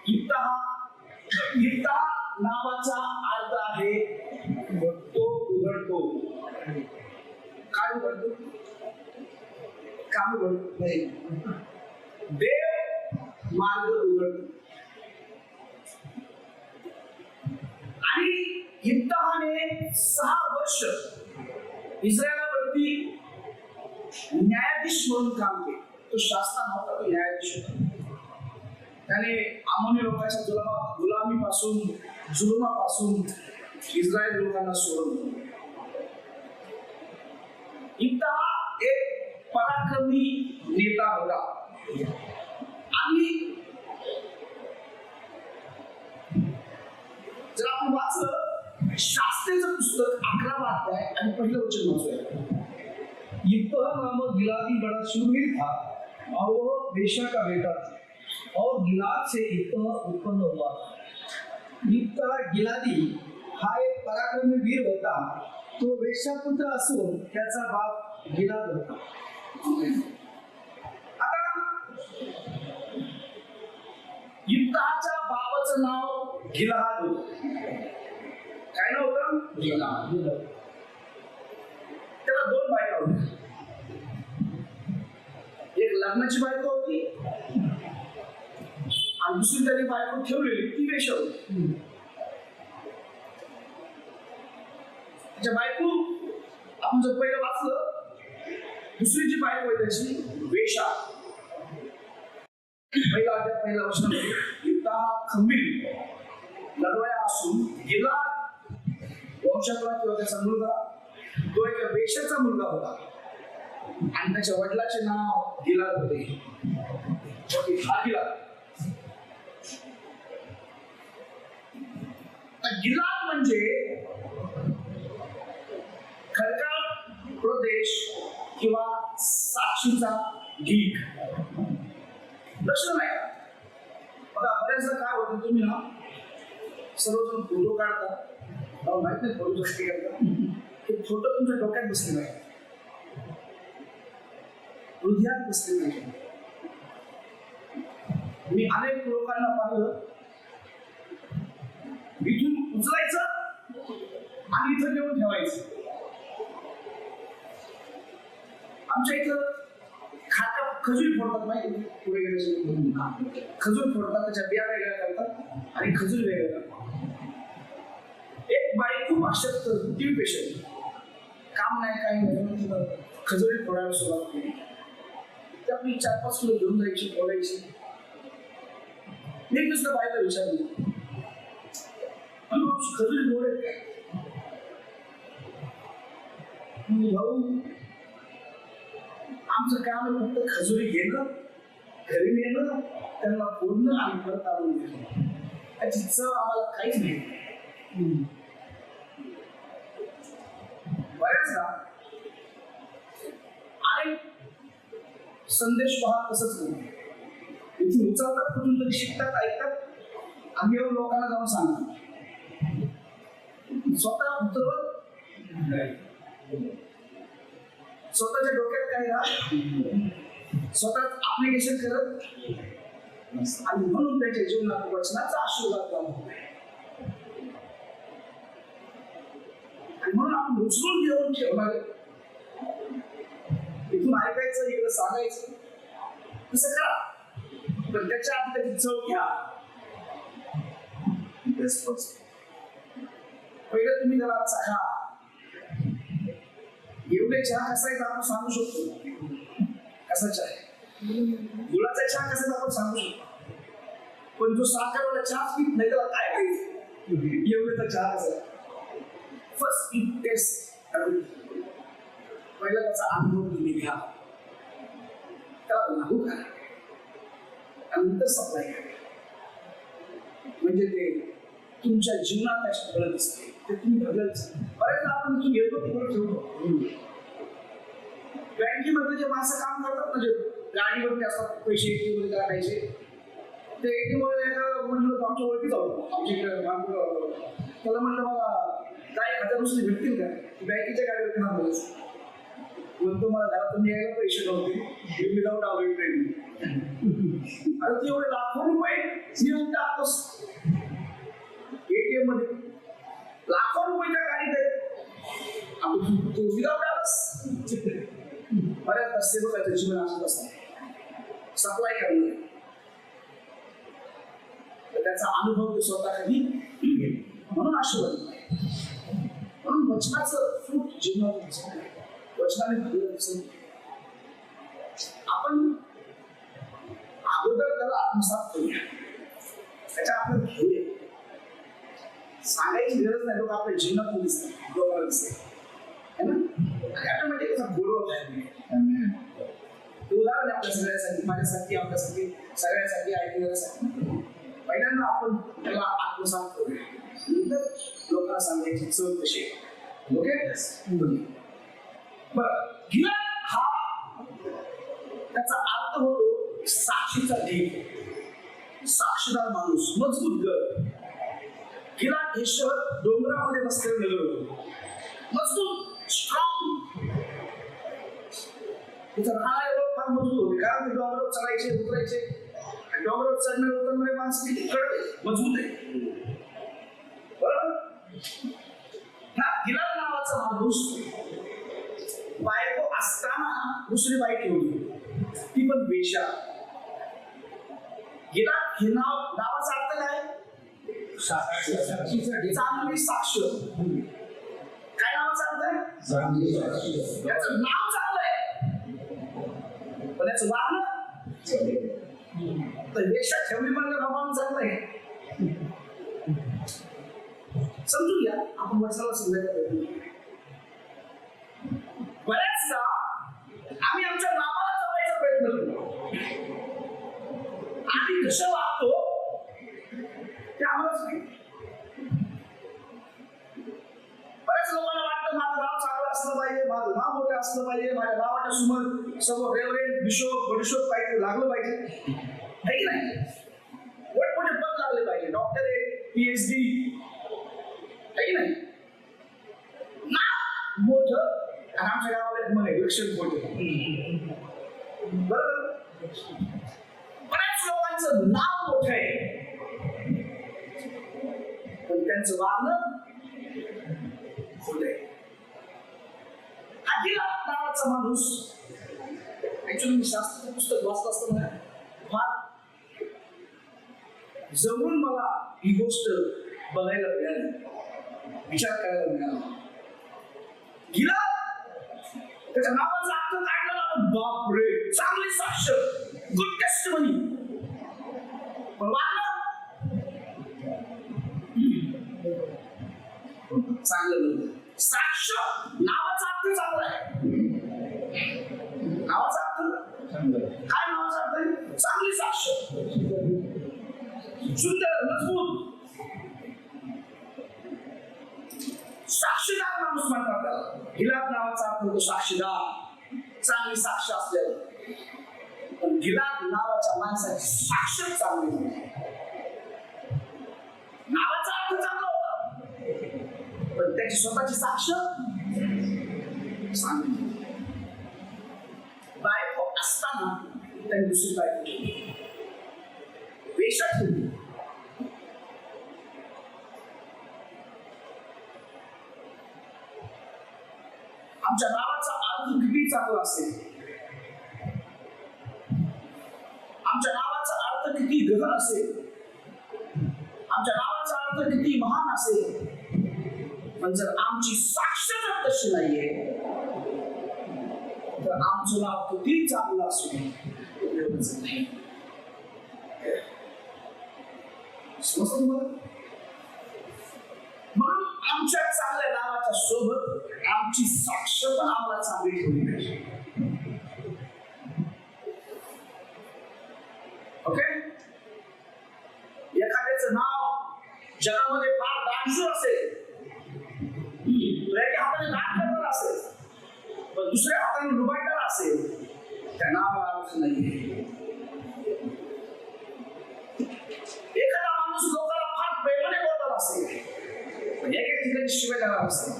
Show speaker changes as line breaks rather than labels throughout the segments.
इफ्ता नावाचा अर्थ आहे तो उघडतो. काय उघडतो? काम उघडतो नाही, देव मार्ग उघडतो. आणि इफ्ताहाने 6 वर्ष इस्रायलावरती न्यायाधीश म्हणून काम केले. तो शास्त्र नव्हता, तो न्यायाधीश होता. त्याने अमोनी लोकांच्या जुलुमापासून इस्रायल लोकांना सोडवलं. इफ्ताह एक पराक्रमी नेता होता. आणि जर आपण वाचलं शास्त्रेचं पुस्तक 11वा अध्याय आणि पहिलं वचन वाचूया.
इफ्ताह नामक गिलादी बड़ा शूरवीर था और वह वेश्या का बेटा था और गिलाद से इफ्ताह उत्पन्न हुआ. इफ्ताह गिलादी हा एक पराक्रमी वीर होता. तो वेश्यापुत्र असून त्याचा बाप गिलाद होता.
आता इफ्ताहाच्या बापाचं नाव गिलाद होतं. काय नाव होतं? गिलाद. त्याला 2 बायका होत्या. एक लग्नाची बायको होती आणि दुसरी त्याने बायको ठेवलेली ती वेश्या होती. त्याच्या बायको आपण जर पहिलं वाचलं, दुसरी जी बायको आहे त्याची वेश्या. पहिला वचन इफ्ताह खंबीर लढवया असून गिलाद वंशातला किंवा त्याचा मुलगा तो एका वेश्याचा मुलगा होता आणि त्याच्या वडिलाचे नाव गिलाद होते. हा गिलाद. गिलाद म्हणजे खडकाळ प्रदेश किंवा साक्षीचा ढीक. प्रश्न नाही बघा, बऱ्याचदा काय होतं, तुम्ही ना सर्वजण फोटो काढता, मला माहित नाही फोटो कशी करता, ते फोटो तुमच्या डोक्यात बसले नाही, हृदयात बसले नाही. मी अनेक लोकांना पाहिलं, इथून उचलायचं आणि इथं घेऊन ठेवायचं. आमच्या इथं खाता खजूर फोडतात, माहिती पुढे गेले खजूर फोडतात, त्याच्या बिया वेगळ्या करतात आणि खजूर वेगळ्या करतात. एक बाई खूप अशक्त टीव्ही पेशंट, काम नाही काही नाही, खजुरी फोडायला सुरुवात केली. त्या आपली 4-5 किलो घेऊन जायची, फोडायची. मी दुसऱ्या बाईला विचारलं, खजुरी गोड आहेत काय? भाऊ, आमचं काम आहे फक्त खजुरी घेणं, घरी नेणं, त्यांना फोडणं आणि परत आणून घेणं. त्याची चव आम्हाला काहीच नाही. बऱ्याचदा अनेक संदेश पहा तसंच नाही, इथून उचलतात, कुठून तरी शिकतात, ऐकतात आणि येऊन लोकांना जाऊन सांगतात. स्वतः उतरवत नाही, स्वतःच्या डोक्यात काय राहत, स्वतः ऍप्लिकेशन करत आणि म्हणून त्याच्या जीवनात वचनाचा आशीर्वाद लावतो. आणि म्हणून आपण उचलून घेऊन ठेवणार, इथून ऐकायचं, इकडे सांगायचं, तसं करा, पण त्याच्या आधी त्याची चव घ्या. पहिलं तुम्ही त्याला चाखा. एवढे चहा कसा आहे आपण सांगू शकतो, कसा चहा आहे, गुळाचा चहा कसा आपण सांगू शकतो, पण जो साखरवाला चहा पीत नाही त्याला काय माहिती एवढं चहा कसा. फर्स्ट इट टेस्ट, पहिला त्याचा अनुभव तुम्ही घ्या, त्याला लागू करा आणि नंतर सप्लाय करा. म्हणजे ते तुमच्या जीवनात अशा फळत असते, ते तुम्ही बदलायचं. बरेचदा आपण इथून येतो पुढे ठेवतो. बँकेमध्ये जे माणसं काम करतात, म्हणजे गाडीवरती असतात, पैसे एटीएम काढायचे, ते एटीएम मध्ये म्हणलं आमच्या ओळखी जाऊ, आमच्याकडे त्याला म्हणलं मला काय 1000 रुपये भेटतील का, बँकेच्या गाडीवरती नाव बोलायचं. म्हणतो मला घरातून यायला पैसे नव्हते, विदाऊट आवर ट्रेनिंग. अरे ते एवढे लाखो रुपये नेऊन टाकतोस एटीएम मध्ये लाखो रुपयाच्या गाडीत आहेत आपण तू विदाउट आलास बऱ्याच सेवकाचं जीवन असत असतात सप्लाय करणं त्याचा अनुभव तो स्वतः कधी म्हणून आशीर्वाद म्हणून वचनाचं फ्रूट जीवनात वचनाने भरलेलं दिसत आपण अगोदर त्याला आत्मसात करूया त्याच्या आपण घेऊया सांगायची गरज नाही लोक आपल्या जीवनात दिसतात लोकांना दिसतात है ना ऑटोमॅटिक असा बोलवत आहे उदाहरण आपल्या सगळ्यासाठी माझ्यासाठी आपल्यासाठी सगळ्यासाठी ऐकण्यासाठी पहिल्यांदा आपण त्याला आत्मसात करूया नंतर लोकांना सांगायची चव कशी ओके बरं गिलाद हा त्याचा अर्थ होतो साक्षीचा ढीग साक्षीदार माणूस मजबूत गड गिलाद हे शहर डोंगरामध्ये बसलेलं नगर होतं मजबूत स्ट्रॉंग तिथं राहणारे लोक फार मजबूत होते कारण ते डोंगरावर चढायचे उतरायचे डोंगरावर चढणारे उतरणारे माणसं किती कडक मजबूत आहे बरोबर हा गिलाद नावाचा माणूस बायको असताना दुसरी बाई ठेवली ती पण वेश्या गिलाद हे नावाचा अर्थ काय चांगली साक्ष काय नावाचा अर्थ आहे याचं नाव चांगलं आहे पण याचं वागणं तर वेश्या ठेवली म्हणजे रमावून चांगलं आहे समजून घ्या आपण वचनाला समजायला बऱ्याचदा आम्ही आमच्या नावाला जपायचा प्रयत्न करतो आम्ही कसं वागतो ते आम्हालाच नाही बऱ्याच लोकांना वाटतं माझं नाव चांगलं असलं पाहिजे माझं नाव मोठं असलं पाहिजे माझ्या नावाच्या समोर सर्व रेव्हरेंड बिशोप बडिशोप काहीतरी लागलं पाहिजे है की नाही मोठमोठे पद लागले पाहिजे डॉक्टरेट PhD है की नाही नाव मोठं आणि आमच्या गावाला एक म्हणे विक्षण मोठे बरोबर बऱ्याच लोकांचं नाव मोठं आहे पण त्यांचं वागणं खोट आहे गिलाद नावाचा माणूस ऍक्च्युअली मी शास्त्राचं पुस्तक वाचलं असताना फार जवळून मला ही गोष्ट बघायला मिळाली विचार करायला मिळाला गिलाद त्याच्या नावाचा अर्थ काढला ना बापरे चांगली साक्ष गुड टेस्टिमनी पण वागणं चांगलं नव्हतं साक्ष नावाचा अर्थ चांगला आहे नावाचा अर्थ काय नावाचा अर्थ आहे चांगली साक्ष सुंदर मजबूत साक्षीदार माणूस म्हणतात त्याला गिलाद नावाचा अर्थ होतो साक्षीदार चांगली साक्ष असलेला पण गिलाद नावाच्या माणसाची साक्ष चांगली नावाचा अर्थ चांगला होता पण त्याची स्वतःची साक्ष चांगली बायको असताना त्यांनी दुसरी बायको ठेवली वेश्या ठेवली आमच्या नावाचा अर्थ किती चांगला असेल आमच्या नावाचा अर्थ किती गहन असेल आमच्या नावाचा अर्थ किती महान असेल पण जर आमची साक्ष जर तशी नाहीये तर आमचं नाव किती चांगलं असून उपयोगाचं नाही समजतं तुम्हाला म्हणून आमच्या चांगल्या नावाच्या सोबत आमची साक्ष पण आम्हाला चांगली ठेवली पाहिजे ओके एखाद्याचं नाव जगामध्ये फार दानशूर असेल एका हाताने दान करणार असेल पण दुसऱ्या हाताने लुबाडणार असेल त्या नावाला अर्थ नाही एखादा माणूस लोकांना फार प्रेमाने बोलत असेल पण एका ठिकाणी शिवाय देणार असेल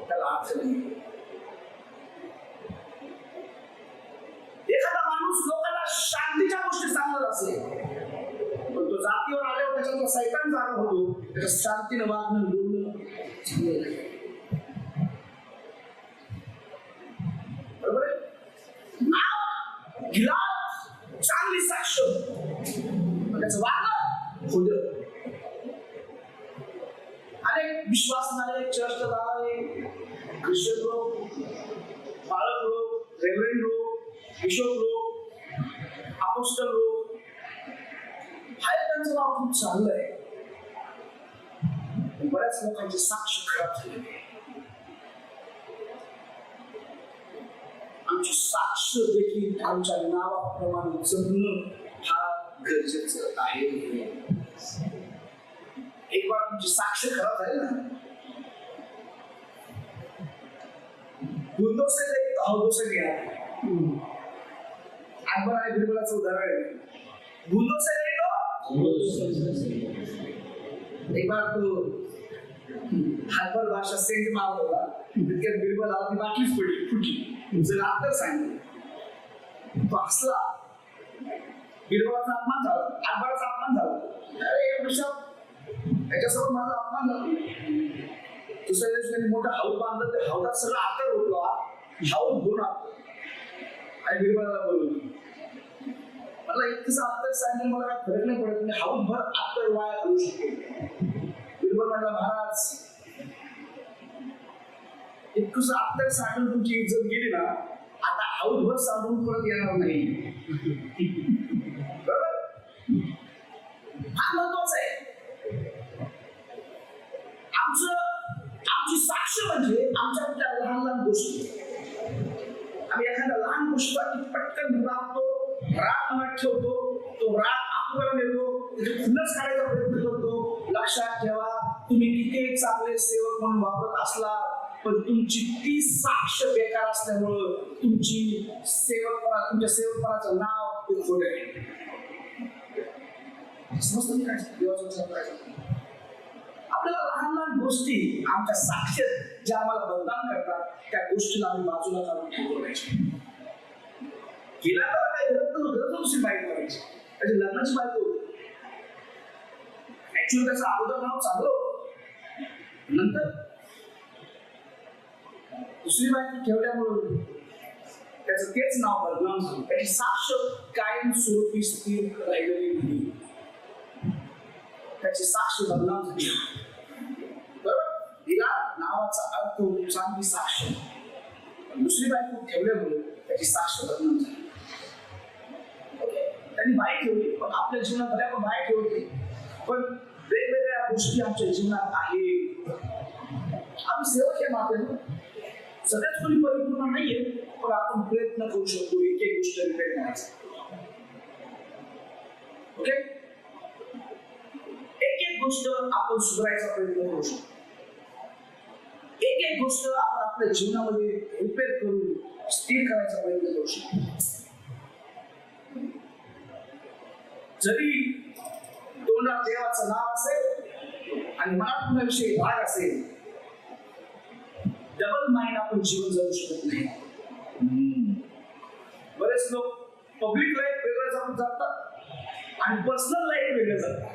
त्याला अर्थ नाही एखादा माणूस लोकांना शांतीच्या गोष्टी सांगत असेल जातीवर आल्यावर त्याच्यातला सैतान जागा होतो, त्याच्या शांतीनं वागणं बोलणं चांगलं नाही. बरोबर आहे? नाव गिलाद चांगली साक्ष, त्याचं वागणं खोटं. अनेक विश्वासणारे चर्च जाणारे ख्रिश्चन लोक, पालक लोक, रेव्हरंड लोक, बिशप लोक, अपोस्टल लोक, त्यांचं नाव खूप चांगलं आहे. बऱ्याच लोकांची साक्ष खराब झाली. आमची साक्ष देखील आमच्या नावाप्रमाणे जगणं हा गरजेचं आहे. एक बार तुमची साक्ष खराब झाली ना, गुंदो से नहीं तो हौदो से गया. अकबर आणि बिरबलाचं उदाहरण आहे. गुंदो से नहीं तो एक बार तो अकबर बादशाह सेंट मारला होता, तितक्यात बिरबल आला, ती बाटलीच पडली, फुटली. जर आता सांगितलं तो हसला. बिरबलाचा अपमान झाला, अकबराचा अपमान झाला. अरे बिशप, त्याच्यासोबत माझा अपमान झाला. दुसऱ्या दिवशी त्यांनी मोठा हाऊस बांधलं, त्या हाऊसात सगळं आतर उठला, हाऊस भरून आणलं आणि बिरबलाला बोलवलं. मला इतकंच आत्तर सांगितलं, मला काय फरक नाही पडत, मी हाऊस भर आत्तर वाया घालू शकतो. बिरबल म्हटला, महाराज इतकंच आत्तर सांगून तुमची इज्जत गेली ना, आता हाऊस भर सांगून परत येणार नाही. बरोबर? हा महत्वाचं आहे. आमची साक्ष म्हणजे आमच्या लहान लहान गोष्टी. आम्ही एखाद्या लहान गोष्टीसाठी पटकन रागतो, राग मनात ठेवतो, तो राग आपल्याला येतो, खुन्नस काढायचा प्रयत्न करतो. लक्षात ठेवा, तुम्ही किती चांगले सेवक म्हणून वापरत असला, पण तुमची ती साक्ष बेकार असल्यामुळं तुमच्या सेवकपणाचं नाव खोटं आहे. समजतं काय देवाचं करायचं. आपल्याला लहान लहान गोष्टी आमच्या साक्षात ज्या आम्हाला बदनाम करतात, त्या गोष्टीला आम्ही बाजूला काढून ठेवतो पाहिजे. गेला तर काय गरज दुसरी बाईक करायची, त्याची लग्नाची बायको होती. ऍक्च्युअली त्याचं अगोदर नाव चांगलं होतं, नंतर दुसरी बायको ठेवल्यामुळे त्याचं तेच नाव बदनाम झालं. त्याची साक्ष कायम स्वरूपी स्थिर राहिलेली नाही, त्याची साक्ष बदनाम झाली. तिला नावाचा अर्थ चांगली साक्ष, दुसरी बायको ठेवल्यामुळे त्याची साक्ष बदनाम झाली. त्यांनी बाई ठेवली, पण आपल्या जीवनात भल्या पण बाई ठेवली, पण वेगवेगळ्या गोष्टी आमच्या जीवनात आहेत. आम्ही सेवक आहे मात्र सगळ्याच कोणी परिपूर्ण नाहीये, पण आपण प्रयत्न करू शकतो एक एक गोष्ट रिपेअर करायचा. ओके, एक एक गोष्ट आपण सुधारायचा प्रयत्न करू शकतो. एक एक गोष्ट आपण आपल्या जीवनामध्ये रिपेअर करून स्थिर करायचा प्रयत्न करू शकतो. जरी तोंडात देवाचं नाव असेल आणि मनात कुणाविषयी राग असेल, डबल माइंड आपण जीवन जगू शकत नाही. बरेच लोक पब्लिक लाईफ वेगळं जगून जातात आणि पर्सनल लाईफ वेगळं जगतात.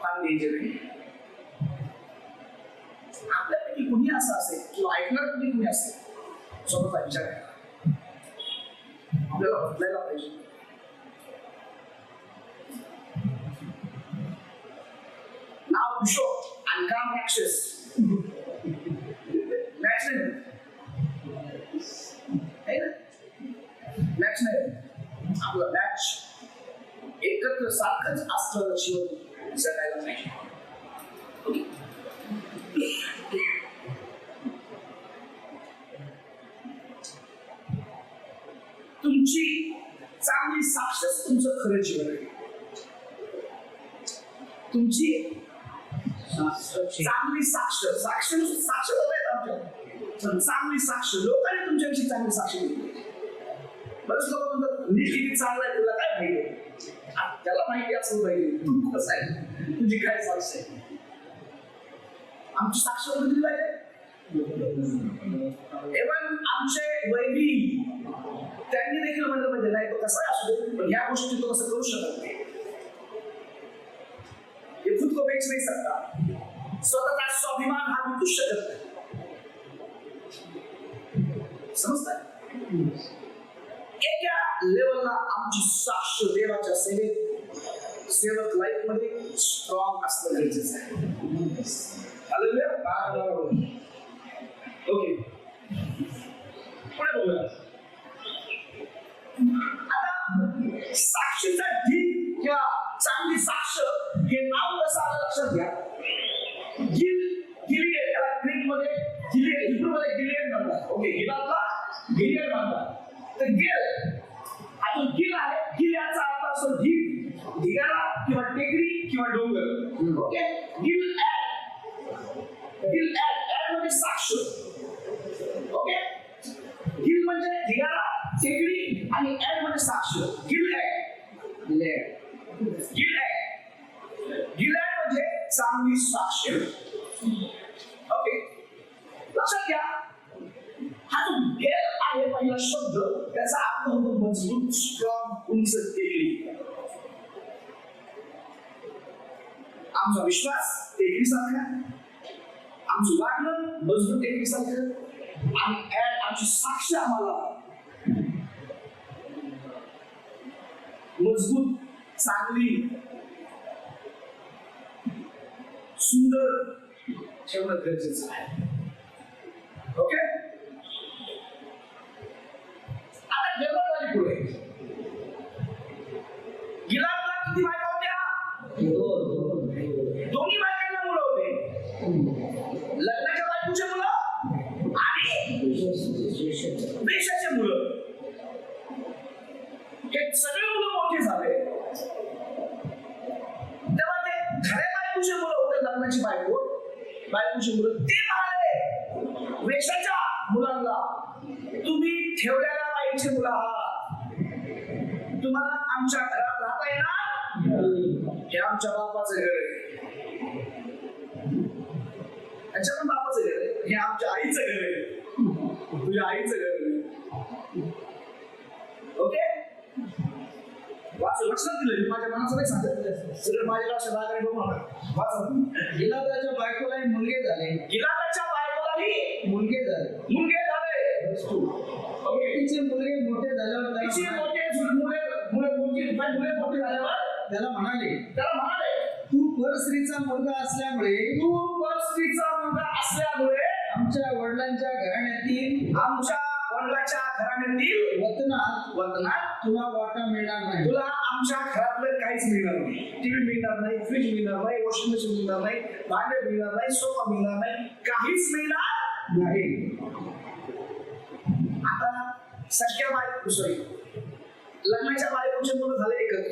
फार डेंजर आहे. आपल्यापैकी कुणी असं असेल किंवा ऐकणार कुणी असेल, स्वतःचा विचार करा. आपल्याला बदलायला पाहिजे. नाव बिशप आणि काम राक्षस मॅच नाही, मॅच नाही. आपलं मॅच एकत्र सारखंच असलेलं जीवन जगायला पाहिजे. तुमची चांगली साक्षच तुमचं खरं जीवन आहे. तुमची चांगली साक्ष आमच्या चांगली साक्ष, लोकांनी तुमच्याविषयी चांगली साक्ष दिली. बरेच लोक म्हणतात मी किती चांगला आहे तुला काय माहिती, त्याला माहिती असं पाहिजे तू कसं आहे, तुझी काय साक्ष आहे. आमची साक्ष दिली पाहिजे. इव्हन आमचे वैरी त्यांनी देखील म्हणलं पाहिजे नाही तो कसा असू दे, पण या गोष्टी तो कसं करू शकत नाही. बेच नाही सकता, स्वतःचा स्वाभिमान हा विकू शकत नाही. समजतंय? एका लेवलला आमची साक्ष देवाच्या सेवक लाईफ मध्ये स्ट्रॉंग असणं गरजेचं आहे. हालेलुया. ओके, पुढे बघूया. आता साक्षीचा ढीग किंवा चांगली साक्ष हे नाव कसं आलं लक्षात घ्या. गिलियड, याला ग्रीक मध्ये गिलियड, हिब्रू मध्ये गिलियड म्हणतात. ओके, गिलादला गिलियड म्हणतात. तर गिल आहे, गिल याचा अर्थ असतो ढीग, ढिगारा किंवा टेकडी किंवा डोंगर. ओके, गिल ऍड म्हणजे साक्ष. ओके, गिल म्हणजे ढिगारा, टेकडी आणि ऍड म्हणजे साक्ष. गिल ऍड म्हणजे चांगली साक्ष. ओके, लक्षात घ्या, हा जो गेल आहे पहिला शब्द, त्याचा अर्थ होतो मजबूत, स्ट्रॉंग, उंच टेकडी. आमचा विश्वास टेकडीसारखा, आमचं वागणं मजबूत टेकडीसारखं, आणि आमची साक्ष आम्हाला मजबूत, चांगली, सुंदर ठेवणं गरजेचं आहे. ओके, आता गडबड झाली पुढे. गिलादला किती बायका होत्या? दोन्ही बायकांना मुलं होते. लग्नाच्या बायकोचे मुलं आणि वेश्याचे मुलं. हे सगळे मुलं मोठे झाले. तेव्हा ते खऱ्या बायकोचे मुलं होते, लग्नाची बायकोची मुलं. ते म्हणाले वेश्याच्या मुलांना, तुम्ही ठेवलेल्या बाईचे मुलं आहात, तुम्हाला आमच्या घरात राहता येणार. हे आमच्या बापाचं घर आहे, त्याच्या पण बापाचं घर आहे. हे आमच्या आईचं घर आहे, तुझ्या आईचं घर आहे. ओके, लक्षात दिलं, माझ्या मनाचं नाही सांगत, सगळं माझ्या लक्षात आलं. वाचा.
गिलादाच्या बायकोलाही मुलगे झाले.
गिलादाच्या बायकोलाही
मुलगे झाले.
ओके,
तिचे मुलगे मोठे झाल्यावर त्याला म्हणाले, तू परस्त्रीचा मुलगा असल्यामुळे आमच्या वडिलांच्या घराण्यातील वतनात तुला वाटा मिळणार नाही.
तुला आमच्या घरातलं काहीच मिळणार नाही. टीव्ही मिळणार नाही, फ्रीज मिळणार नाही, वॉशिंग मशीन मिळणार नाही, भांडे मिळणार नाही, सोफा मिळणार नाही, काहीच मिळणार
नाही.
आता सगळ्या बायको, सॉरी, लग्नाच्या बायकोचे मुलं झाले एकत्र,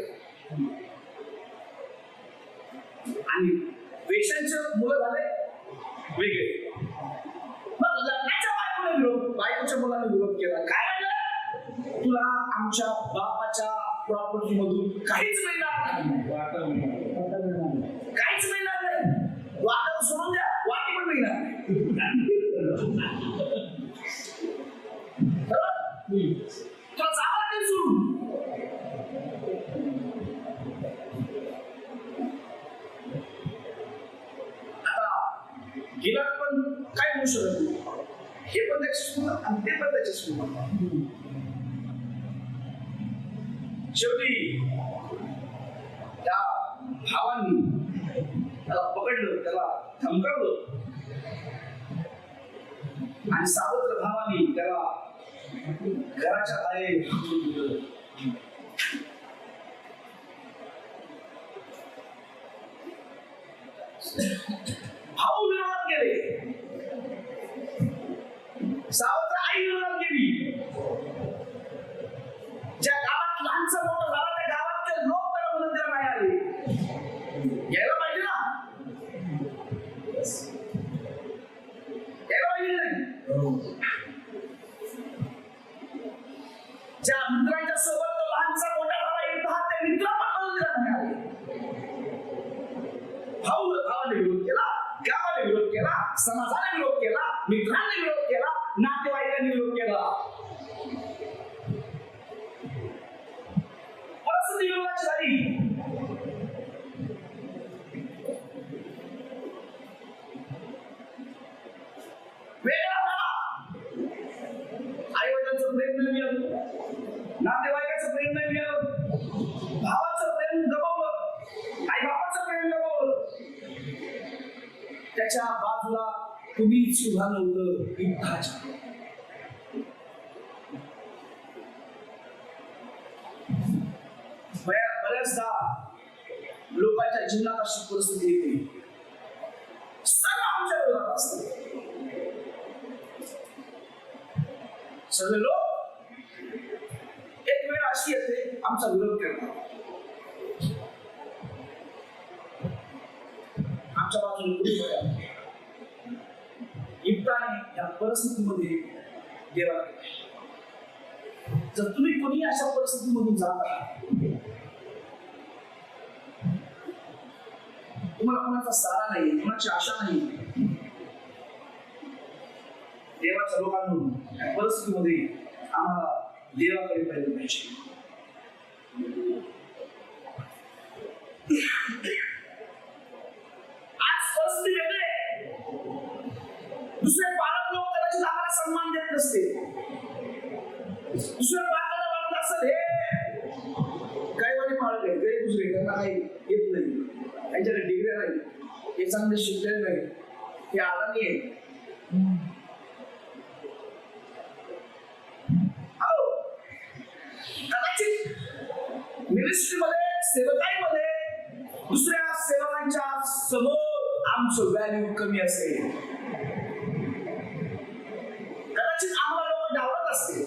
आणि वेश्यांचे मुलं झाले वेगळे. मग लग्नाच्या बायकोच्या मुलाने विरोध केला. काय म्हणलं? तुला आमच्या बापाच्या प्रॉपर्टी मधून काहीच मिळणार नाही, काहीच मिळणार नाही. वाटा सोडून द्या, वाटी पण मिळणार नाही. तुला जावं लागेल सोडून. गिलाद पण काय म्हणू शकत नाही. हे पण त्याच्याच मुलं आणि ते पण त्याच्याच मुलं. शेवटी त्या भावांनी त्याला पकडलं, त्याला धमकावलं, आणि सावत्र भावानी त्याला घराच्या बाहेर हाकलून दिलं. भाऊ विरोधात गेले, सावत्र आई विरोधात गेली. ज्या गावात लहानसा मोठं झाला, त्या गावातले लोक त्याला मदतीला नाही आले. यायला पाहिजे ना, यायला पाहिजे नाही. ज्या मित्रांच्या सोबत तो लहानसा मोठा झाला, इथं त्या मित्र पण मदतीला नाही आले. भावाने विरोध केला, गावाने विरोध केला, समाजाने विरोध केला, मित्रांनी विरोध केला, नातेवाईकांनी विरोध केला. परिस्थिती विरोधाची झाली. त्याच्या बाजूला कुणीच उभा नव्हतं युद्धाच्या. बऱ्याचदा लोकांच्या जीवनात अशी परिस्थिती येते, सगळं आमच्या विरोधात असतं. सगळे लोक एक वेळ अशी येते आमचा विरोध करतात, आमच्या बाजूने कुणी बघा. युद्धाने या परिस्थितीमध्ये देवा, जर तुम्ही कोणी अशा परिस्थितीमधून जात आहात, तुम्हाला कोणाचा सारा नाही, कोणाची आशा नाही, देवाच्या लोकांकडून या परिस्थितीमध्ये आम्हाला देवाकडे पाहिलं पाहिजे. आज परिस्थिती वेगळी आहे. दुसरे पालक लोक कदाचित आम्हाला सन्मान देत नसते. दुसऱ्या पालकाला वाटत असेल हे काय वाणी पालक आहे, ते दुसरे त्यांना काही येत नाही, त्यांच्याकडे डिग्री नाही, हे चांगले शिकलेले नाही, हे आदानी आहे. कदाचित मिनिस्ट्रीमध्ये, सेवकाईमध्ये दुसऱ्या सेवकांच्या समोर आमचं व्हॅल्यू कमी असेल. कदाचित आम्हाला लोक डावलत असतील.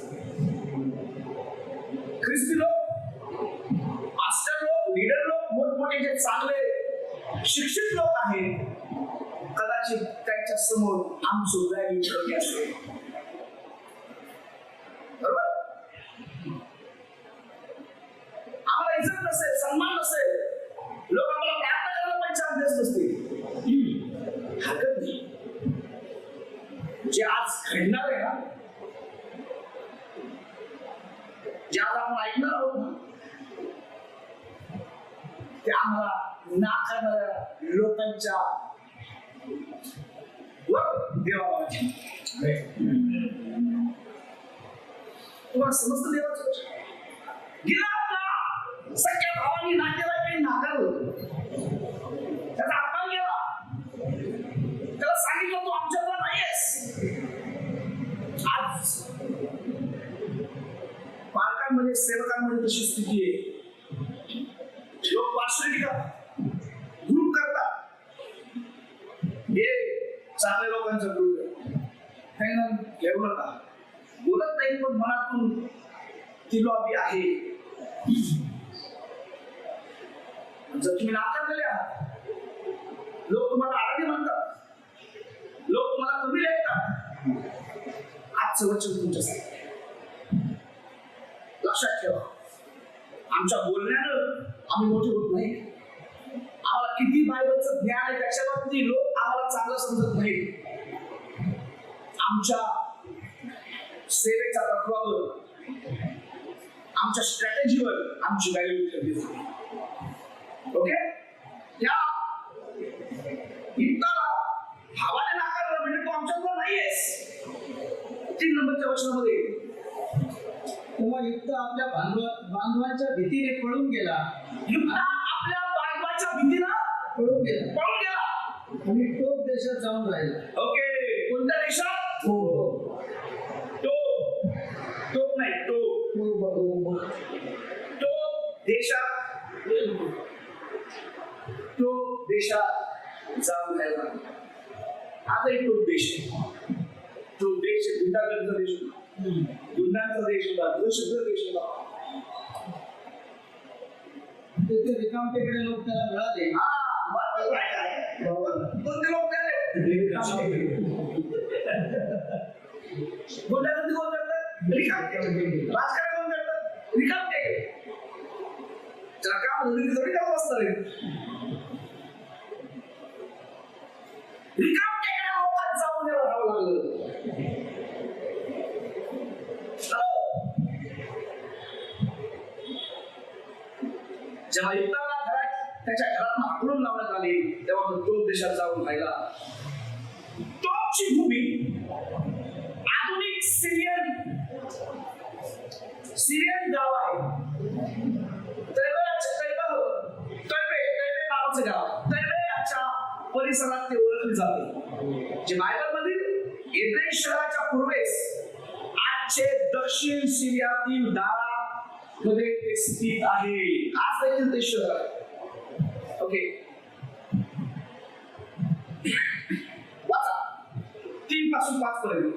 ख्रिस्ती लोक, मास्टर लोक, लीडर लोक, मोठमोठे जे चांगले शिक्षित लोक आहेत, कदाचित त्यांच्या समोर आमचं व्हॅल्यू कमी असेल. बरोबर? आम्हाला इज्जत नसेल, सन्मान नसेल, लोक आम्हाला प्रार्थना करायला पण चान्स नसतील. हरकत नाही. जे आज घडणार आहे ना, जे आज आपण ऐकणार आहोत ना, ते आम्हाला नाकारणाऱ्या लोकांच्या वर देवाची. तुम्हाला समजतं देवाचं? गेला का सख्या भावानी नातेवाईकांनी नाकारलं, त्याचा अपमान केला, त्याला सांगितलं तू आमच्यातला नाहीयेस. आज पालकांमध्ये, सेवकांमध्ये तशी स्थिती आहे. लोक पार्श्वनिक ग्रुप करतात, हे चांगल्या लोकांचा ग्रुप आहे, त्यांना घेऊ नका. बोलत नाही पण मनातून ती लॉबी आहे. जर तुम्ही नाकारलेले आहात, लोक तुम्हाला आराधी म्हणतात, लोक तुम्हाला कमी लेखतात, आजचं वचन तुमच्यासाठी. लक्षात ठेवा, आमच्या बोलण्यानं आम्ही मोठे होत नाही. आम्हाला किती बायबलचं ज्ञान आहे त्याच्यावरती लोक आम्हाला चांगलं समजत नाही. आमच्या सेवेच्या तत्वावर, आमच्या स्ट्रॅटेजीवर आमची व्हॅल्यू ठरली जाते. ओके? त्या युद्धाला भावाने नाकारलं म्हणजे तू आमच्यातला नाहीयेस. 3 नंबरच्या वचनामध्ये,
तेव्हा युद्ध आपल्या बांधवांच्या भीतीने पळून गेला.
युद्ध आपल्या बांधवाच्या भीतीनं
पळून गेला आणि टोप देशात जाऊन राहिला.
ओके, कोणत्या देशात? टोप नाही, टोप देशात, टोप देशात जाऊन राहिला. आजही टोप देश आहे. टोप देश गुंडागर्दीचा देश होता, गुंडांचा देश होता, दहशतगर्द देश होता.
तिथे रिकाम टेकडे लोक त्याला मिळाले.
कोणते लोक मिळाले? गुंडागर्दी कोण करतात? रिकाम टेकडे. राजकारण कोण करतात? रिकाम टेकडे. त्याला काम धंदे थोडी काम असणार आहे. रिकाम टेकड्या लोकांत जाऊन राहावं लागलं. जेव्हा युद्धाला त्याच्या घरात हाकलून लावण्यात आले, तेव्हा तो टोप देशात जाऊन राहिला. टोपची भूमी आधुनिक सिरियन गाव आहे. तैबे नावाचं गाव. तैबेच्या परिसरात ते ओळखले जाते. जे बायबल मधील एड्रेन शहराच्या पूर्वेस आजचे दक्षिण सिरियातील दारा मध्ये ते स्थित आहे. आज देखील ते शहर आहे. ओके, वाचा 3 पासून 5 पर्यंत.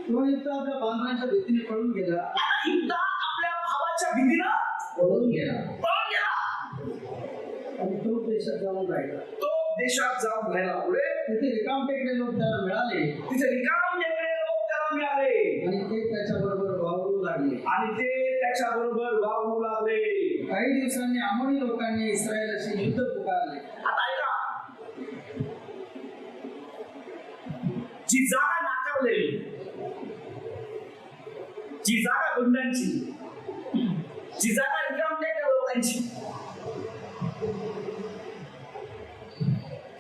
तो युद्ध आपल्या बांधवांच्या भीतीने पळून गेला.
आता युद्ध आपल्या भावाच्या भीतीनं
पळून गेला
पळून गेला
आणि तो देशात जाऊन राहिला.
तो देशात जाऊन राहिला. पुढे
तिथे रिकाम टेकडे लोक त्याला मिळाले
तिथे रिकाम टेकडे लोक त्याला मिळाले
आणि ते त्याच्याबरोबर वावरू लागले.
आणि ते त्याच्या बरोबर वावरू लागले.
काही दिवसांनी अमोरी लोकांनी इस्रायलाशी युद्ध पुकारले.
आता ऐका, जी जागा नाकारलेली, जी जागा गुंडांची, जी जागा रिकाम टेकड्या लोकांची,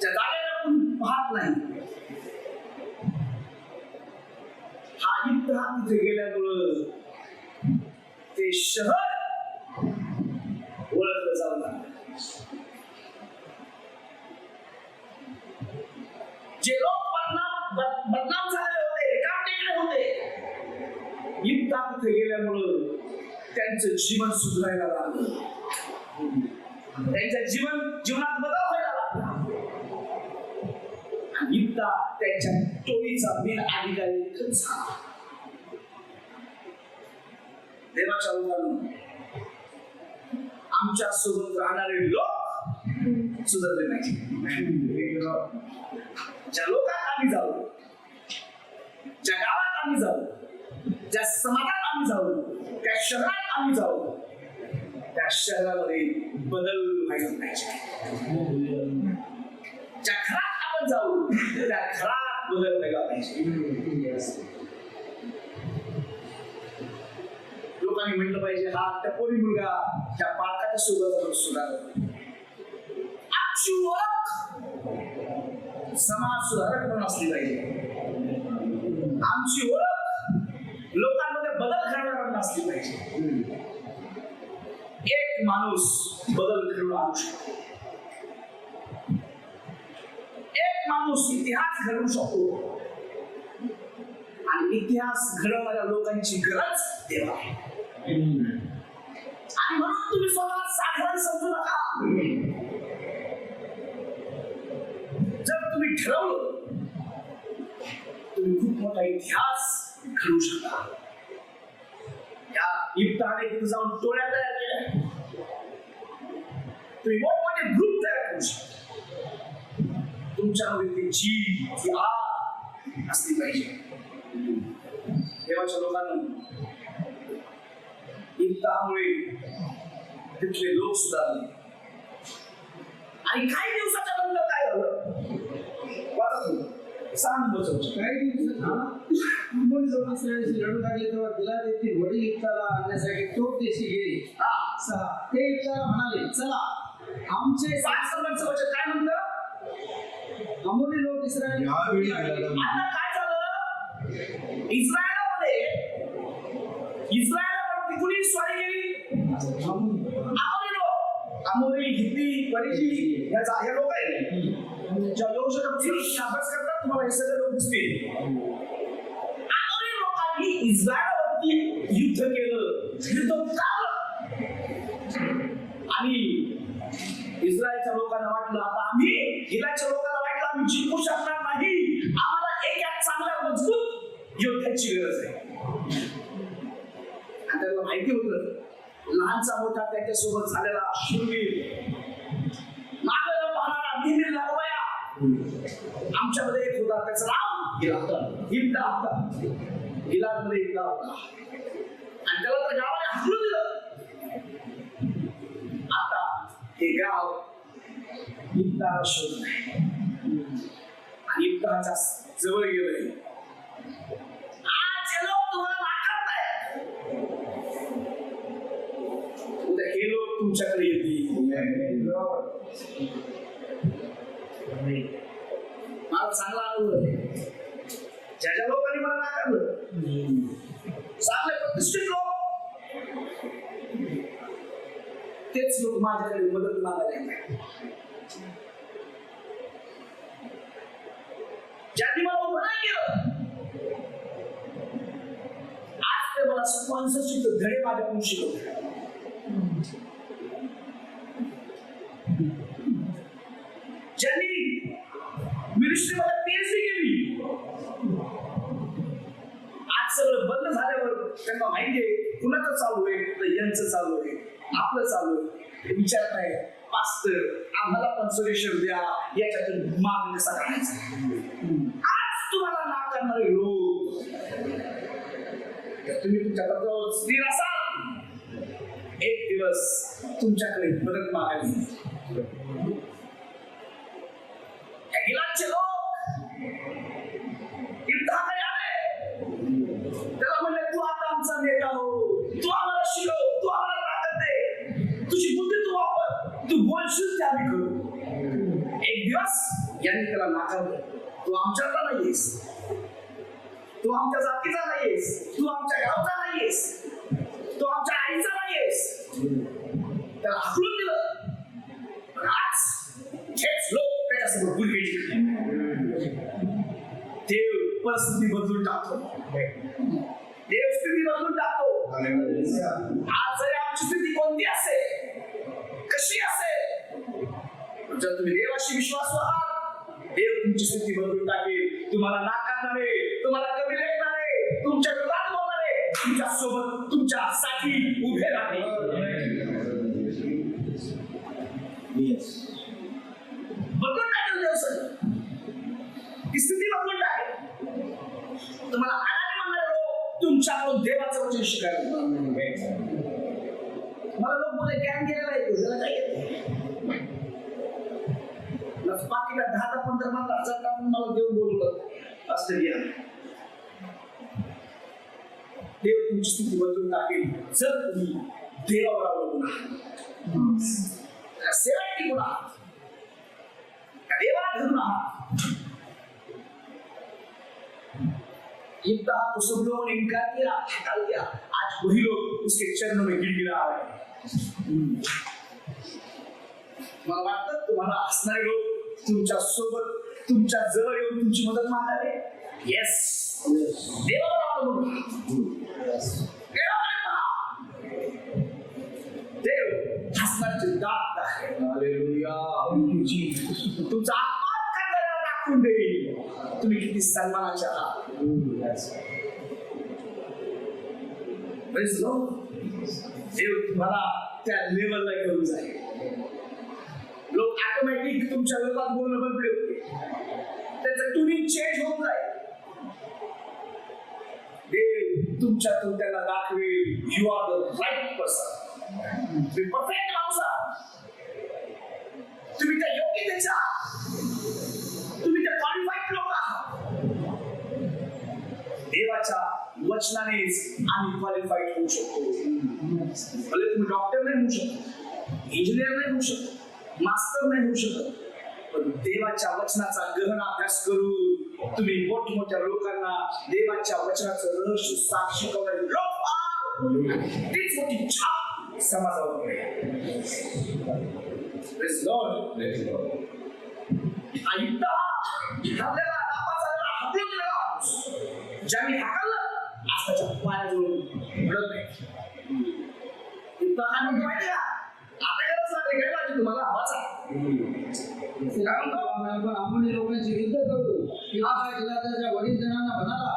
ज्या जागेला कोणी पाहत नाही, हा युद्ध हा तिथे गेल्यामुळं ते शहर ओळखलं जाऊ लागलं. जे लोक बदनाम झाले होते, रिकाम टेकडे होते, युद्धात तिथे गेल्यामुळं त्यांचं जीवन सुधारायला लागलं. त्यांच्या जीवनात बदल व्हायला लागला. युद्धा त्यांच्या टोळीचा बिन अधिकारी झाला. देवाच्या लोकांना आमच्या सोबत राहणारे लोक सुधारले नाही. ज्या लोकात आम्ही जाऊ, ज्या गावात आम्ही जाऊ, ज्या समाजात आम्ही जाऊ, त्या शहरात आम्ही जाऊ, त्या शहरामध्ये बदल व्हायला पाहिजे. ज्या घरात आपण जाऊ, त्या घरात बदल व्हायला पाहिजे. लोकांनी म्हटलं पाहिजे, हा टपोरी मुलगा त्या पालकाच्या सोबत सुधारला. आमची ओळख समाज सुधारक पण असली पाहिजे. आमची ओळख लोकांमध्ये बदल करणारा असली पाहिजे. एक माणूस बदल घडवून आणू शकतो. एक माणूस इतिहास घडवू शकतो. आणि इतिहास घडवणाऱ्या लोकांची गरज देवा आहे. आणि म्हणून तुम्ही स्वतः साधारण समजू नका. जर तुम्ही ठरवलं, तुम्ही खूप मोठा इतिहास घडवू शकता. या युद्धाने तिथे जाऊन टोळ्या तयार केल्या. तुम्ही मोठमोठे ग्रुप तयार करू शकता. तुमच्यामध्ये ती जीव, ती आग असली पाहिजे. देवाच्या लोकांना युद्धामुळे तिथले लोक सुधारले. आणि काही दिवसाच्या नंतर काय झालं, वाचा तुम्ही 6 नंबरचं.
काही दिवसात अमोरी लोक इस्रायलाशी लढू लागले तेव्हा गिलाद येथील वडील युद्धाला आणण्यासाठी तोफ देशी गेले. 6 ते युद्धाला म्हणाले, चला आमचे
7 नंबरचं वचन काय म्हणतं,
अमोरी लोक इस्रायल.
आता काय झालं, इस्रायलावरती कुणी स्वारी केली, अमोरी, हित्ती, परिजी, हे लोक आहेत. ज्या लोकशाही अभ्यास करतात तुम्हाला हे सगळे लोक दिसतील. अमोरी लोकांनी इस्रायलावरती युद्ध केलं, युद्ध चाललं. आणि इस्रायलच्या लोकांना वाटलं, आता आम्ही, इस्रायलच्या लोकांना वाटलं आम्ही जिंकू शकणार नाही. आम्हाला एक चांगल्या मजबूत योद्ध्याची गरज आहे. आणि त्याला माहिती होतं, लहानचा मोठा त्याच्यासोबत झालेला शूरवीर, मागं पाहणारा नेहमी लढवया आमच्यामध्ये एक होता. त्याचं नाव गिलादमध्ये एकदा होता. आणि त्याला तर गावाने हाकलून दिलं. आता हे गाव युद्धाला शोध नाही आणि युद्धाच्या जवळ गेलंय. आज जे लोक तुम्हाला नाकारतायत, उद्या हे लोक तुमच्याकडे येतील. मला चांगला अनुभव आहे. ज्या ज्या लोकांनी मला नाकारलं, चांगले प्रतिष्ठित लोक, तेच लोक माझ्याकडे मदत मागायला. ज्यांनी मला उभं नाही केलं, आज ते मला स्पॉन्सरशिप धडे माझ्याकडून शिकवले. ज्यांनी मिनिस्ट्रीमध्ये PhD केली, आज सगळं बंद झाल्यावर त्यांना माहितीये कुणाचं चालू आहे, तर यांचं चालू आहे, आपलं चालू आहे. ते विचारत नाही पास्टर आम्हाला पण सोल्युशन द्या, याच्यातून मार्ग कसा काढायचा. आज तुम्हाला नाकारणारे लोक, तुम्ही तुमच्या पत्रावर स्थिर असाल, एक दिवस तुमच्याकडे मदत मागायला. गिलादचे लोक युद्धाकडे आले, त्याला म्हणले तू आता आमचा नेता हो, तू आम्हाला शिकव, तू आम्हाला ताकद दे, तुझी बुद्धी तू वापर, तू बोलशील ते आम्ही करू. एक दिवस यांनी त्याला नाकारलं. तू आमच्यातला नाहीयेस, तू आमच्या जातीचा नाहीयेस, तू आमच्या गावचा नाहीयेस, तू आमच्या आईचा नाहीयेस. त्याला हाकलून दिलं. आज हेच लोक त्याच्यासमोर गुडघे देव परिस्थिती बदलून टाकतो, देव स्थिती बदलून टाकतो. आज जरी आमची स्थिती कोणती असेल, कशी असेल, जर तुम्ही देवाशी विश्वास आहात, देव तुमची स्थिती बदलून टाकेल. तुम्हाला नाकारणारे, तुम्हाला कमी लेखणारे, तुमच्या विरोधात बोलणारे तुमच्या सोबत तुमच्यासाठी उभे राहतील. बदलून टाकेल देव सगळं, ती स्थिती बदलून टाकेल. तुम्हाला आडाने म्हणणारे लोक तुमच्याकडून देवाचं वचन शिकायला. मला लोक बोले कॅन गेलेला आहे, त्याला काय येते बाकीला 10-15 मात्र 1000 टाकून मला देव बोलवलं असं घ्या. देव तुमची स्थिती बदलून टाकेल जर तुम्ही देवावर अवलंबून आहात, सेवा टिकून आहात, देवाला धरून आहात. इब्राहिम को सब लोगों ने इनकार किया, हटा दिया. आज वही लोग उसके चरणों में गिड़गिड़ा रहे हैं. मला वाटतं तुम्हाला असणारे लोक तुमच्या सोबत, तुमच्या जवळ येऊन तुमची मदत मागावे. येस, देवावर अवलंबून देवाकडे पहा. देव हसण्याचे दात आहे. तुमचा अपमान करणाऱ्याला दाखवून देईल तुम्ही किती सन्मानाचे आहात. देव तुम्हाला त्या लेवलला घेऊन जाईल. लोक ऑटोमॅटिक तुमच्या विरोधात बोलणं बंद करतील, त्याचं ट्युनिंग चेंज होऊन जाईल. देव तुमच्यातून त्यांना दाखवेल you are the right person, तुम्ही परफेक्ट माणूस आहात, तुम्ही त्या योग्यतेचा, तुम्ही त्या क्वालिफाईड लोक आहात. देवाच्या वचनानेच आम्ही क्वालिफाईड होऊ शकतो. भले तुम्ही डॉक्टर नाही होऊ शकत, इंजिनियर नाही होऊ शकत, मास्टर नाही होऊ शकत, पण देवाच्या वचनाचा गहन अभ्यास करून तुम्ही मोठमोठ्या लोकांना देवाच्या वचनाचं रहस्य शिकवणारे लोक आहात. तीच मोठी छाप समाजावर पडेल. आपल्याला नापासाला हाकलून दिला, ज्यांनी हाकललं आज त्याच्या पायाजवळ घडत नाही. काय म्हणतो माहिती का, आता गरज लागली काय पाहिजे तुम्हाला आवाचा
आपण लोकांची युद्ध करू. गिलादाच्या वडील जणांना म्हणाला,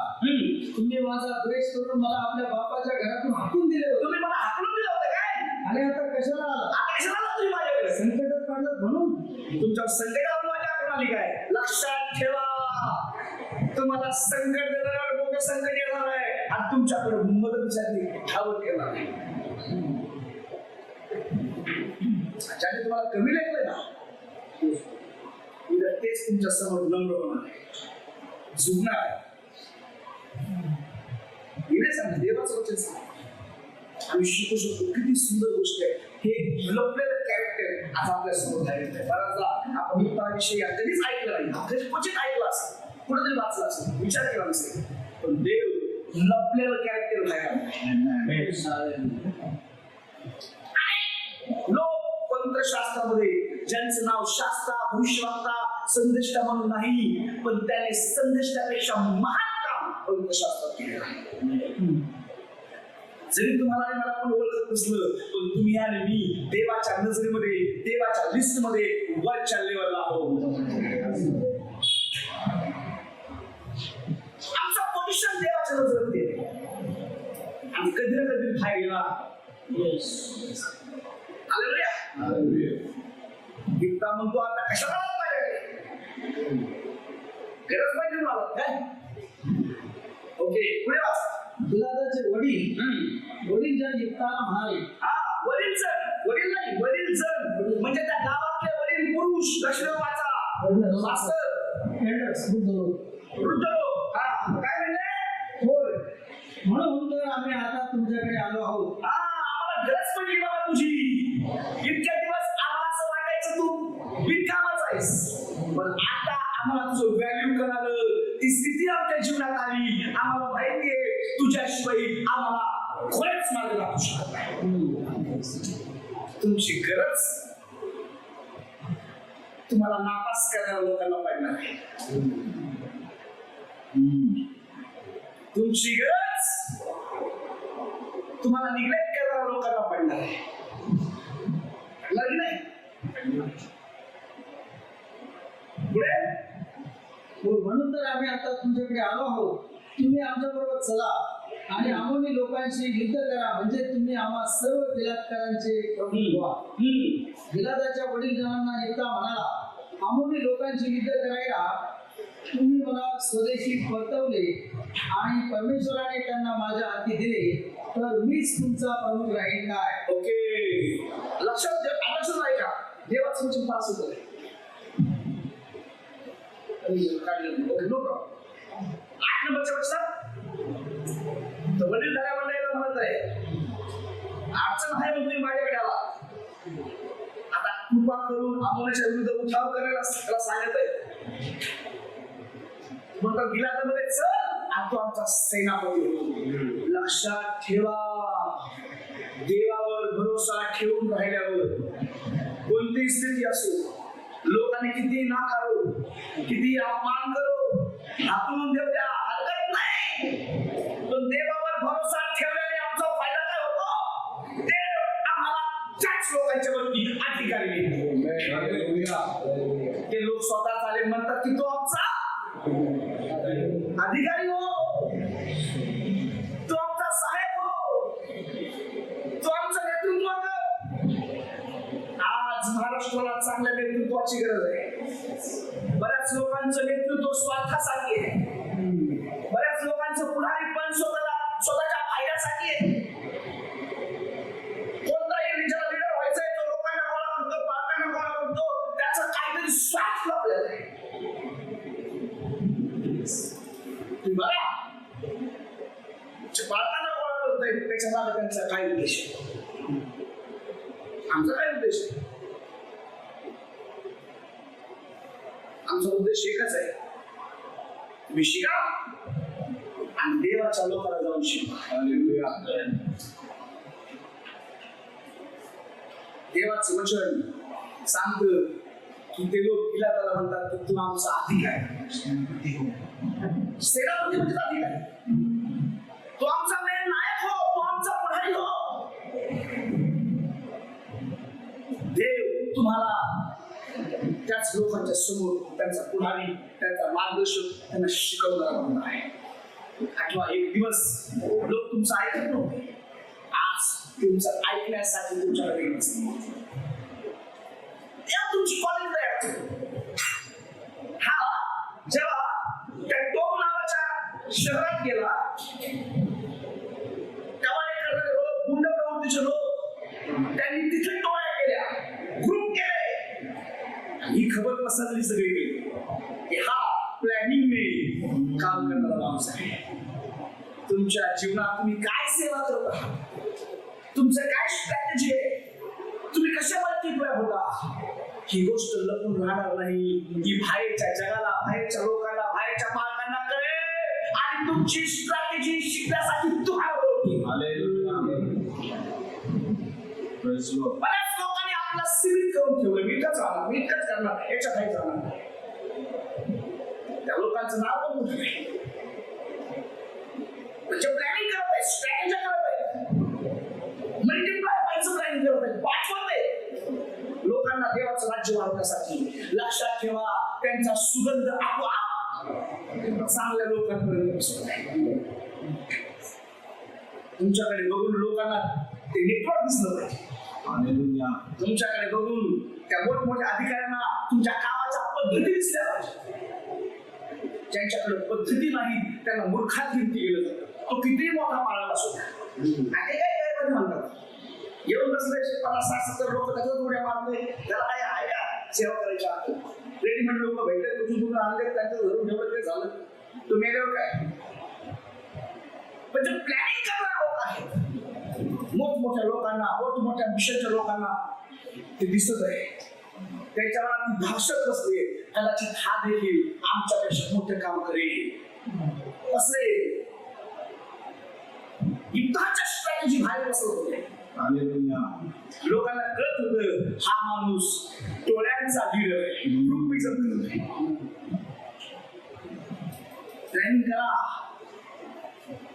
तुम्ही माझा द्वेष करून मला आपल्या बापाच्या घरातून हाकून दिले होते.
तुम्ही मला हाकलून दिलं होतं काय,
आणि आता कशाला आला?
आता कशाला आला तुम्ही माझ्याकडे?
संकटात काढलं म्हणून.
तुमच्या संकटावर माझ्या आठवण आली काय? लक्षात ठेवा, तुम्हाला संकट देणाऱ्यावर मोठं संकट येणार आहे आणि तुमच्याकडे मदतीसाठी धावत येणार आहे. ज्याने तुम्हाला कमी लेखलंय ना, उद्या तेच तुमच्या समोर नम्र होणार आहे, झुकणार आहे. देवाचं वचन सांग, आम्ही शिकू शकतो. किती सुंदर गोष्ट आहे. हे लपलेलं कॅरेक्टर आज आपल्या समोर झालेलं आहे. बराचदा आपण युद्धाविषयी कधीच ऐकलं नाही, कधी क्वचित ऐकलं असेल, कुठेतरी वाचलं असेल, विचार केला नसेल, पण देव लपलेलं कॅरेक्टर लोक तंत्रशास्त्रामध्ये ज्यांचं नाव शास्त्रा, भविष्यवक्ता, संदेष्टा म्हणून नाही, पण त्याने संदेष्टापेक्षा महान काम पवित्र शास्त्रात केलेलं आहे. जरी तुम्हाला आणि मला कोण ओळखत नसलं, पण तुम्ही आणि मी देवाच्या नजरेमध्ये, देवाच्या लिस्ट मध्ये वरच्या लेवलला आहोत. आमचा पोझिशन देवाच्या नजरेमध्ये आम्ही कधी ना कधी बाहेर येणार. हालेलुया. गीता म्हणतो आता कशाला पाहिजे, गरज पाहिजे मला काय. ओके, पुढे वाच.
गिलादाचे वडील ज्या युक्ताला म्हणाले,
वडील नाही, वडील जण म्हणजे त्या गावातले वडील पुरुष. लक्ष्मण वाचा, वृद्ध लोक. काय म्हणले?
होय, म्हणून तर आम्ही आता तुमच्याकडे आलो आहोत.
आम्हाला गरज पडली बाबा तुझी. इतक्या दिवस आम्हाला असं वाटायचं तू बिनकामाच आहेस, पण आता आम्हाला तुझं व्हॅल्यू कळालं. ती स्थिती आमच्या जीवनात आली. आम्हाला माहितीये तुझ्याशिवाय आम्हाला खरंच मार्ग लागू शकत नाही. तुमची गरज तुम्हाला नापास करणाऱ्या लोकांना पडणार आहे. तुमची गरज तुम्हाला निग्लेक्ट करणाऱ्या लोकांना पडणार आहे. पडणार की नाही? पुढे,
म्हणून तर आम्ही आता तुमच्याकडे आलो आहोत. तुम्ही आमच्या बरोबर चला आणि अमोनी लोकांशी युद्ध करा, म्हणजे तुम्ही आम्हा सर्व गिलादकारांचे प्रभू व्हा. गिलादाच्या वडील जणांना युद्ध म्हणाला, अमोनी लोकांची युद्ध करायला तुम्ही मला स्वदेशी परतवले आणि परमेश्वराने त्यांना माझ्या हाती दिले, तर मीच तुमचा प्रमुख राहील काय.
ओके, लक्षात नाही का देवाचं वचन पास होत. Okay, no problem. 8 नंबरच्या वचनात वडील धाऱ्या मंडळीला म्हणत आहे, अडचण आहे म्हणून माझ्याकडे आला. आता कृपा करून अमोनीच्या विरुद्ध उठाव करायला त्याला सांगत आहे. म्हणतो गिलादामध्ये चल आणि तो आमचा सेनापती. लक्षात ठेवा, देवावर भरोसा ठेवून राहिल्यावर कोणतीही स्थिती असो, लोकांनी किती नाकारो, किती अपमान करो, हातून देऊ द्या, हरकत नाही. पण देवावर भरोसा ठेवल्याने आमचा फायदा काय होतो? देव आम्हाला त्याच लोकांच्या वरती अधिकारी देतो. ते लोक स्वतः चालेल म्हणतात की तो आमचा अधिकारी हो, तो आमचा साहेब हो, तो आमचा नेतृत्व कर. आज महाराष्ट्राला चांगल्या नेतृत्वाची गरज आहे. बऱ्याच लोकांचं नेतृत्व स्वार्थासाठी आहे. बऱ्याच लोकांचं पुढारी पण स्वतःच्या फायद्यासाठी आहे. कोणताही लीडर व्हायचंय तो लोकांना गोळा करतो, पालकांना गोळा करतो, त्याचं काहीतरी स्वार्थ आपल्याला आहे. तुम्ही बघा, पालकांना गोळा करतोय त्याच्या मागे त्यांचा काय उद्देश आहे, आमचा काय उद्देश आहे? आमचा उद्देश एकच आहे, तुम्ही शिका आणि देवाच्या लोकांना जाऊन शिका. देवाचं वचन सांगतं की ते लोक गिलादाला म्हणतात की तू आमचा अधिकारी, सेनापती म्हणजे अधिकारी, तो आमचा मेन नायक हो, तो आमचा पुढारी हो. देव तुम्हाला त्याच लोकांच्या समोर त्यांचा पुढारी, त्यांचा मार्गदर्शक, त्यांना शिकवणारा म्हणून आहे. आठवा, एक दिवस लोक तुमचं ऐकत नव्हते, आज तुमचं ऐकण्यासाठी तुमच्याकडे नसते. तुमची कॉलेज तयार. हा जेव्हा त्या टोम नावाच्या शहरात गेला, तेव्हा एक गुंड प्रवृत्तीचे लोक त्यांनी तिथे टोळ्या केल्या, ग्रुप केले. ही खबर पसरली सगळीकडे की हा प्लॅनिंगने काम करणारा माणूस आहे. तुमच्या जीवनात तुम्ही काय सेवा करत आहात, तुमचं काय स्ट्रॅटेजी आहे, तुम्ही कशावरती प्रयोग होता, ही गोष्ट लपून राहणार नाही. ही बाहेरच्या जगाला, बाहेरच्या लोकांना, बाहेरच्या पालकांना कळेल आणि तुमची स्ट्रॅटेजी शिकण्यासाठी तुम्हाला बोलवतील. बऱ्याच लोकांनी आपला सीमित करून ठेवलं, मी इतकंच राहणार, मी इतकंच करणार, याच्या काही जाणार. त्या लोकांचं नाव पण मोठं नाही. म्हणजे प्लॅनिंग करत आहे, स्ट्रॅटेजी करत आहे, मल्टिप्लाय व्हायचं प्लॅनिंग करत आहे, पाठवत आहे लोकांना देवाचं राज्य वाढवण्यासाठी. लक्षात ठेवा, त्यांचा सुगंध आपोआप चांगल्या लोकांपर्यंत पोहोचत आहे. तुमच्याकडे बघून लोकांना ते नेटवर्क दिसलं पाहिजे. तुमच्याकडे बघून त्या मोठमोठ्या अधिकाऱ्यांना तुमच्या कामाच्या पद्धती दिसल्या पाहिजे. ज्यांच्याकडे पद्धती नाही त्यांना मूर्खात गिनती केलं जातं. तो कितीही मोठा पाळत असो. आणि काय म्हणतात, येऊन बसले 50-60-70 लोक त्याच्यात उड्या मारते, त्याला काय आहे का सेवा करायच्या. रेडीमेड लोक भेटले, तुम्ही आणले, त्यांचं धरून ठेवलं, ते झालं. तुम्ही मेल्यावर काय म्हणजे प्लॅनिंग करणारे लोक आहेत. मोठमोठ्या लोकांना, मोठमोठ्या मिशनच्या लोकांना ते दिसत आहे. त्याच्यावर ती भाषक बसले, कदाचित हा देखील आमच्यापेक्षा मोठे काम करेल असले युद्धाच्या स्ट्रॅटेजी बाहेर बसवत होते. लोकांना कळत होतं हा माणूस टोळ्यांचा लीडर आहे, ग्रुपिझम करत आहे. प्लॅनिंग करा,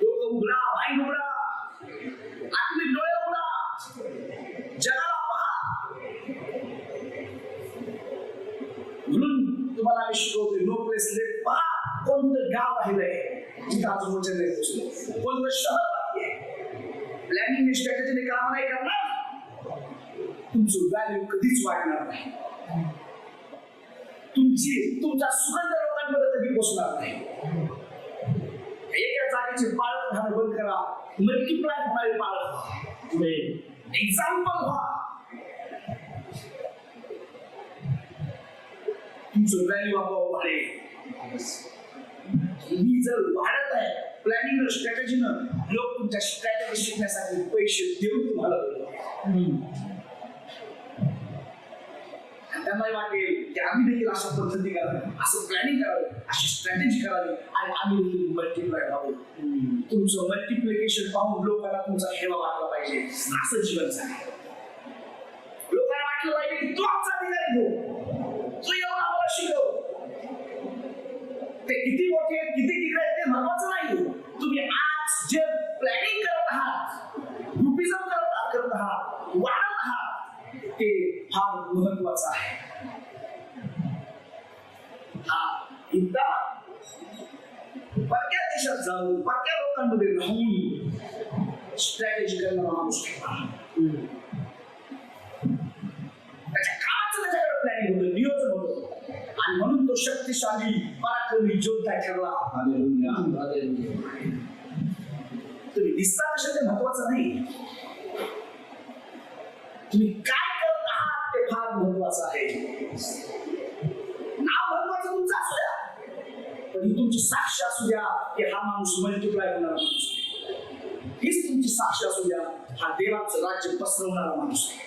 डोकं उघडा, माइंड उघडा, आत्मिक डोळे उघडा, जगाला पहा. म्हणून तुम्हाला आम्ही शिकवतोय, नो प्लेस लेफ्ट. पहा कोणतं गाव राहिलंय जिथं अजून वचन नाही पोहोचलं, कोणतं शहर बाकी आहे. प्लॅनिंग स्ट्रॅटेजीने काम नाही करणार, तुमचं व्हॅल्यू कधीच वाढणार नाही. तुमचा सुगंध लोकांमध्ये कधी पोहोचणार नाही. एका जागेची पाळत राहणं बंद करा, मल्टिप्लाय होणारी पाळत. एक्झाम्पल व्हा, तुमचं व्हॅल्यू आपोआप वाढेल. मी जर वाढत आहे प्लॅनिंग स्ट्रॅटेजीनं, लोक तुमच्या स्ट्रॅटेजी शिकण्यासाठी पैसे देऊन तुम्हाला त्यांना वाटेल की आम्ही देखील अशा पद्धती करावी, असं प्लॅनिंग करावी, अशी स्ट्रॅटेजी करावी आणि आम्ही देखील मल्टिप्लाय व्हावं. तुमचं मल्टिप्लिकेशन पाहून लोकांना तुमचा हेवा वाटला पाहिजे, असं जीवन झालं. लोकांना वाटलं पाहिजे की तू आमचा अधिकारी हो, तू येऊन आम्हाला शिकव. ते किती मोठे, किती तिकडे ते महत्वाचं नाही. तुम्ही आज जे प्लॅनिंग करत आहात, ग्रुपिझम करत आहात, वाढत आहात, ते फार महत्वाचं आहे. एकदा परक्या देशात जाऊन, परक्या लोकांमध्ये राहून स्ट्रॅटेजी करणारा माणूस त्याच्या कामाचं त्याच्याकडे प्लॅनिंग होतं, नियोजन होतं, आणि म्हणून तो शक्तिशाली पराक्रमी योद्धा ठरला. तुम्ही दिसता कशा ते महत्वाचं नाही, तुम्ही काय करत आहात ते फार महत्वाचं आहे. नाव महत्वाचं तुमचं असू द्या, पण ही तुमची साक्ष असू द्या की हा माणूस मल्टिप्लाय होणारा माणूस आहे. हीच तुमची साक्ष असू द्या, हा देवाचं राज्य पसरवणारा माणूस आहे,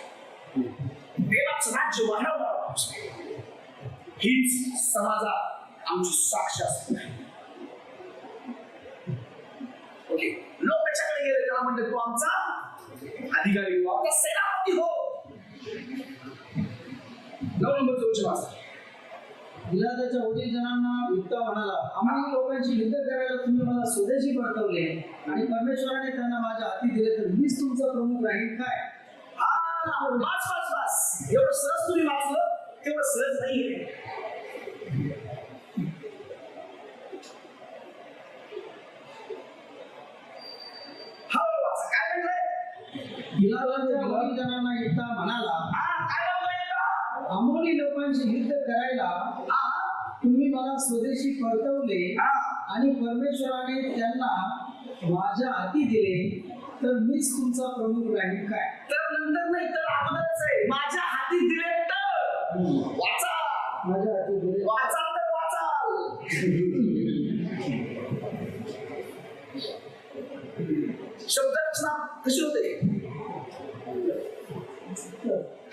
देवाचं राज्य वाढवणारा माणूस आहे. हीच समाजात आमची साक्ष असते. ओके, लोक त्याच्याकडे गेले, त्याला म्हणते तू आमचा अधिकारी हो, आमचा सेनापती हो. 9 नंबरचं उच्च वाचा.
गिलादाच्या वडीलजनांना युद्धा म्हणाला, आम्हाला लोकांची युद्ध करायला तुम्ही मला स्वदेशी परतवले आणि परमेश्वराने त्यांना माझ्या हाती दिले, तर मीच तुमचा प्रमुख राहील काय?
बस एवढं सहज तुम्ही वाचलं, तेवढं सहज नाहीये.
गिलादाच्या वडीलजनांना युद्धा म्हणाला, अमोनी लोकांचे युद्ध करायला तुम्ही मला स्वदेशी परतवले आणि परमेश्वराने त्यांना माझ्या हाती दिले, तर मीच तुमचा प्रमुख राहील काय?
तर नंतर नाही तर अगोदरच आहे, माझ्या हाती दिले तर वाचा,
माझ्या हाती दिले
वाचा तर वाचाल. शब्दरचना कशी होते?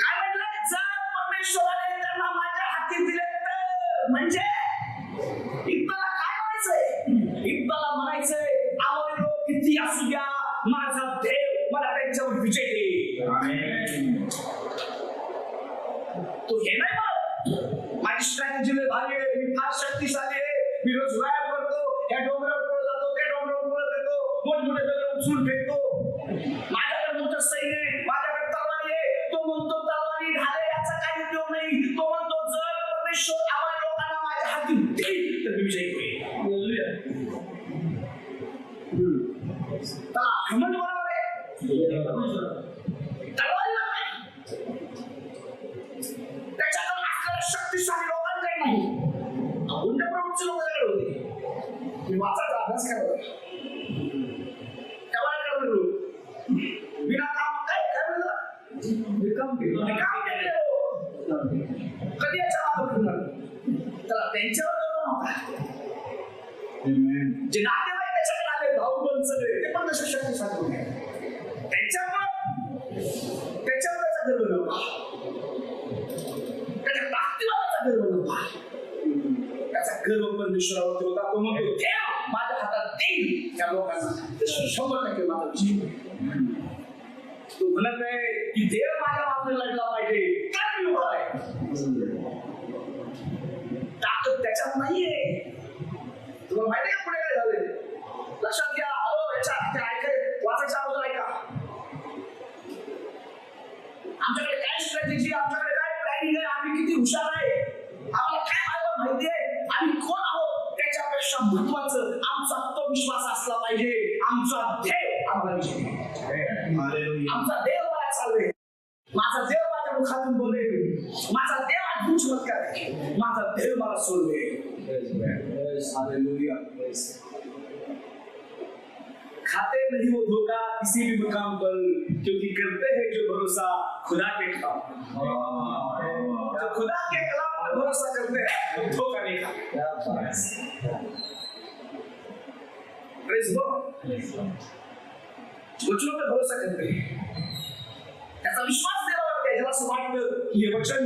काय म्हटलंय? जर परमेश्वराने त्यांना माझ्या हाती दिले तर, म्हणजे इब्बाला काय म्हणायचंय? इब्बाला म्हणायचंय आम्हाला लोक किती असू द्या, माझा देव मला त्यांच्यावर विजय देईल. तो हे नाही म्हणत, माझी स्ट्रॅटेजी लय भारी आहे, मी फार शक्तिशाली आहे, मी रोज व्यायाम करतो, या डोंगरावर पळत जातो, त्या डोंगरावर पळत येतो, मोठमोठे दगड उचलून फेकतो, माझ्याकडे मोठं सैन्य आहे, माझ्याकडे तलवारी आहे. तो म्हणतो तलवारी ढाले याचा काही उपयोग नाही. तो म्हणतो जर परमेश्वर आम्हाला लोकांना माझ्या हाती देईल तर मी विजयी होईल. घमंड बरोबर आहे, तलवारीला नाही, त्याच्याकडे असलेल्या शक्तिशाली लोकांकडे नाही. गुंड प्रवृत्तीचे लोक त्याकडे होते. मी वाचायचा अभ्यास करत होतो, तेव्हा करत होतो बिना काम काय म्हणलं रिकाम केलं कधी याच्या मागे फिरणार. त्याला त्यांच्यावर गर्व नव्हता. जे नातेवाईक त्याच्याकडे आले, भाऊ बंद सगळे, ते पण तसे शक्तिशाली होते. त्याच्यावर त्याचा गर्व नव्हता, त्याच्या ताकदीवर त्याचा गर्व नव्हता. त्याचा गर्व परमेश्वरावरती होता. तो म्हणतो देव माझ्या हातात देईल त्या लोकांना 100% माझा विजय. तो म्हणत आहे की देव माझ्या बाजूने लढला पाहिजे तर मी उभा आहे. ताकद त्याच्यात नाहीये. तुम्हाला माहिती आहे पुढे काय झालंय? लक्षात घ्या. वाचायच्या अगोदर ऐका. आमच्याकडे काय स्ट्रॅटेजी, आमच्याकडे काय प्लॅनिंग आहे, आम्ही किती हुशार आहे, आम्हाला काय माहिती आहे, आम्ही कोण आहोत, त्याच्यापेक्षा महत्वाचं आमचा तो विश्वास असला पाहिजे. आमचा देव आम्हाला विजय, आमचा देव मला चालवे, माझा देव माझ्या मुखातून बोलेल, माझा देव अद्भुत चमत्कार आहे, माझा देव मला सोडवे. खाते नहीं वो धोखा किसी भी मुकाम पर, क्योंकि करते हैं जो भरोसा खुदा के खिलाफ. जो खुदा के खिलाफ पर भरोसा करते हैं धोखा नहीं खाते. Praise God. वचनों पर भरोसा करते हैं, त्याचा विश्वास देवावर आहे. ज्याला असं वाटतं की हे वचन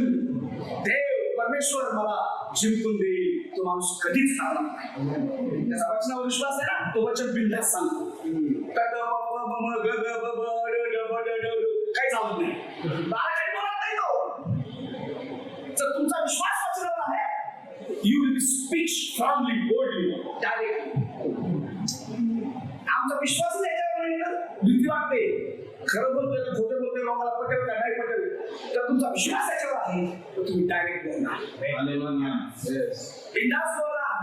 देव परमेश्वर मला जिंकून देईल, तो माणूस कधीच हारणार नाही. त्याचा वचनावर विश्वास आहे ना, तो वचन बिनधास्त सांगतो. काही चालत नाही, बाराखडी बोलत नाही तो. जर तुमचा विश्वास वचनावर आहे, you will speak strongly, boldly, directly. आमचा विश्वास नाही त्याच्यावर, भीती वाटते, खरं बोलतोय का खोटं बोलतोय, लोकांना पटेल का नाही पटेल. तर तुमचा विश्वास त्याच्यावर आहे तर तुम्ही डायरेक्ट बोलणार, बिनधास्त बोलणार.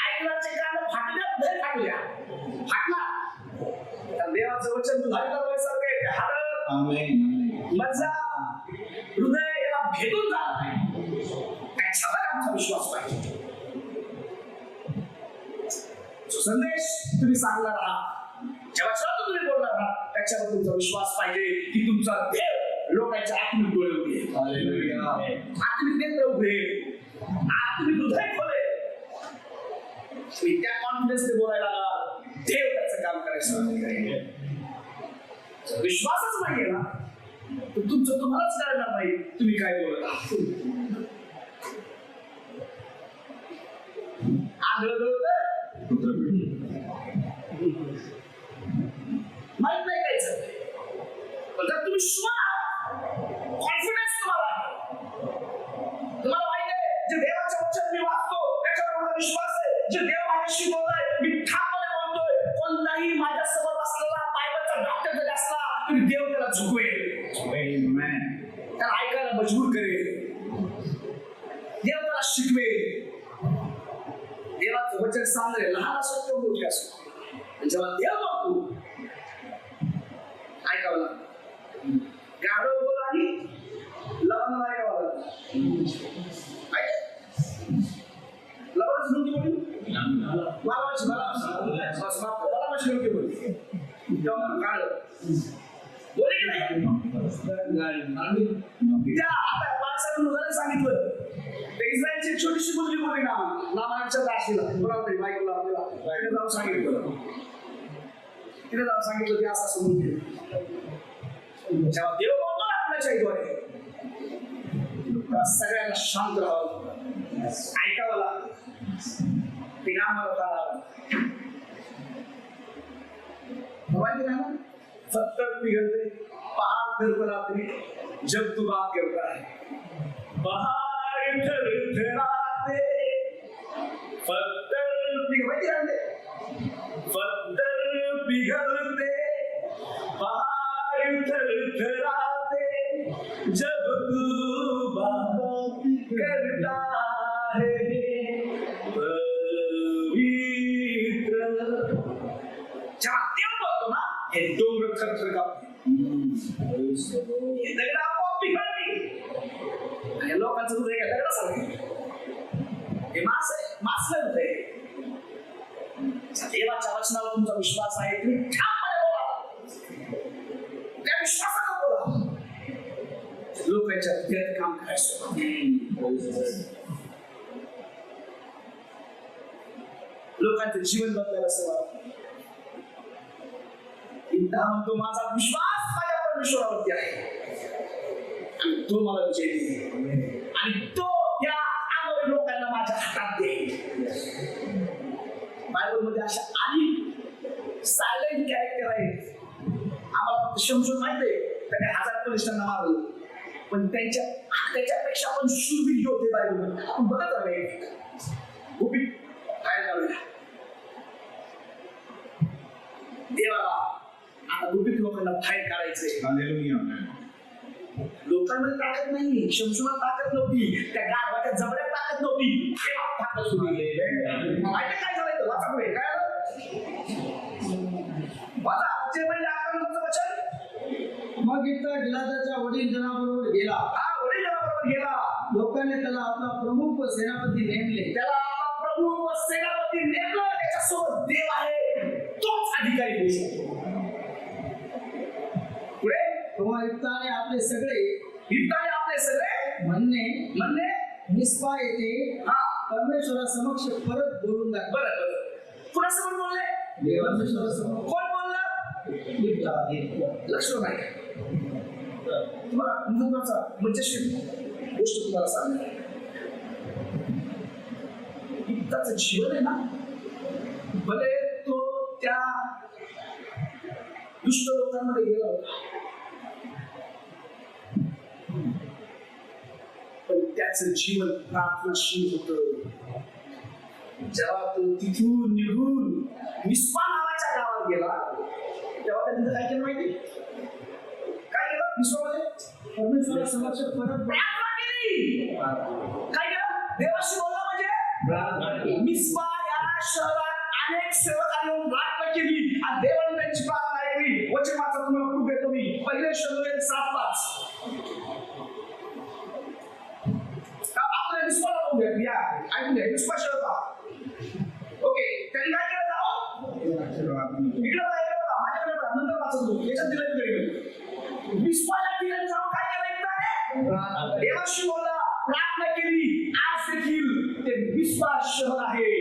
ऐकण्याचे कान फाटल्या फाटणार. तर देवाचं वचन तू हलका व्हायसारखं आहे, ते हलत मजा हृदय याला भेटून जाणार नाही. त्याच्यावर आमचा विश्वास पाहिजे. जो संदेश तुम्ही सांगणार आहात, जेव्हा तुम्ही बोलणार आहात, त्याच्यावर तुमचा विश्वास पाहिजे की तुमचा देव लोकांच्या आत्मिक डोळे उघडे, आत्मिक नेत्र उघडे, आत्मिक हृदय खोले. त्या कॉन्फिडन्सने बोलायला लागला, देव त्याचं काम करायचं. विश्वासच नाहीये ना, तर तुमचं तुम्हालाच कळणार नाही तुम्ही काय बोलत आहात. माहित नाही काय चाललंय, पण जर तुम्ही कॉन्फिडन्स तुम्हाला माहित आहे, जे देवाचं वचन मी वाचतो त्याच्यावर माझा विश्वास आहे, जे देव माझ्याशी बोलतोय मी ठामपणे बोलतोय. कोणताही माझ्या समोर असलेला बायबलचा डॉक्टर जरी असला तरी देव त्याला झुकवेल, त्याला ऐकायला मजबूर करेल, देव त्याला शिकवेल. देवाचं वचन सांगणे लहान असो किंवा मोठे असो, जेव्हा देव बोलतो ऐकावं लागतं. गाढव बोल आणि लवण ऐकावं लागतं. लवणच नव्हती बोली, मला नव्हती बोली, गाढव बोली की नाही. आता बाळासाहेब उदाहरण सांगितलं, इस्रायलची छोटीशी मुलगी बोलली नामाच्या राशीला, बरोबर बायकोला तिथे जाऊन सांगितलं, तिथे जाऊन सांगितलं की असं समजून घे. जेव्हा देव बोलतो ना आपल्याच्या द्वारे, सगळ्यांना शांत राहावं, ऐकावं लागतं, ते कामाला करावं. माहिती ना, सत्तर पिघलते, पहाड़ फिर रात्रि, जब तू बात करता है, पहाड़ करता है पवित्र. जेव्हा देव बोलतो ना, हे डोंगर खरखर कापते, हे दगड आपोआप पिघळते. आणि लोकांचं हृदय काय दगडासारखं, हे मास आहे, मासलं हृदय. देवाच्या वचनावर तुमचा विश्वास आहे, तुम्ही ठामपणे बोला, त्या विश्वासानं बोला. लोकांच्या हृदयात काम करायचं. लोकांचं जीवन बदलायला सुरुवात. एकदा म्हणतो माझा विश्वास माझ्या परमेश्वरावरती आहे आणि तो मला विजय देईल आणि तो त्या आंधळ्या लोकांना माझ्या हातात देईल. बायबल मध्ये अशा अनेक सायलेंट कॅरेक्टर आहेत. आम्हाला फक्त शमशोन माहिती आहे, त्याने 1000 कनिष्ठांना मारलं, पण त्याच्यापेक्षा पण शूरवीर होते बायबल मध्ये. आपण बघत राहिले उभी काय करूया देवाला. आता गुपित लोकांना बाहेर काढायचंय. लोकांमध्ये ताकद नाही, शमशोनात ताकद नव्हती, त्या गाढवाच्या जबड्यात ताकद नव्हती, ताकद होती. माहिती काय झालंय वाचा पुढे, काय वाचा ते म्हणजे आकाराचं वचन.
मग इथं गिलादाच्या वडील जनाबरोबर गेला.
वडील जनाबरोबर गेला.
लोकांनी त्याला आपला प्रमुख व सेनापती नेमले.
त्याला आपला प्रमुख व सेनापती नेमलं. त्याच्यासोबत देव आहे, तोच अधिकारी होऊ शकतो. पुढे
तेव्हा युक्ताने आपले सगळे
म्हणणे
मिस्पा येथे परमेश्वरा समक्ष परत बोलून लागले.
बरं कुणासमोर बोलले?
परमेश्वरासमोर.
कोण बोलला? लक्ष नाही. तुम्हाला महत्वाचा मजेशीर गोष्ट तुम्हाला सांगणार. युक्ताचं जीवन आहे ना, भले तो त्या दुष्ट लोकांमध्ये गेला होता, पण त्याचं जीवन प्रार्थनाशील होतं. जेव्हा तो तिथून निघून मिस्पा नावाच्या गावात गेला, तेव्हा त्यांनी काय केलं माहिती? काय केलं मिस्पामध्ये?
परमेश्वरा समक्ष परत
प्रार्थना केली. काय केलं? देवाशी बोलला म्हणजे मिस्पा या शहरात अनेक सेवकांनी येऊन प्रार्थना केली आणि देवाने त्यांची प्रार्थना ऐकली. वचन वाचा, तुम्हाला खूप देतो मी. पहिले शमूएल 7:5. आपल्याला मिस्पाला बघू द्या, ऐकून घ्या. मिस्पा शहर होता. ओके, त्यांनी काय केलं? जाओ इकडे बघा, माझ्याकडे बघा, नंतर वाचत होतो, याच्यात दिलं तिकडे. मिस्पाला ठिकाणी जाऊन काय केलं? देवाशी बोलला, प्रार्थना केली. आज देखील ते मिस्पा शहर आहे.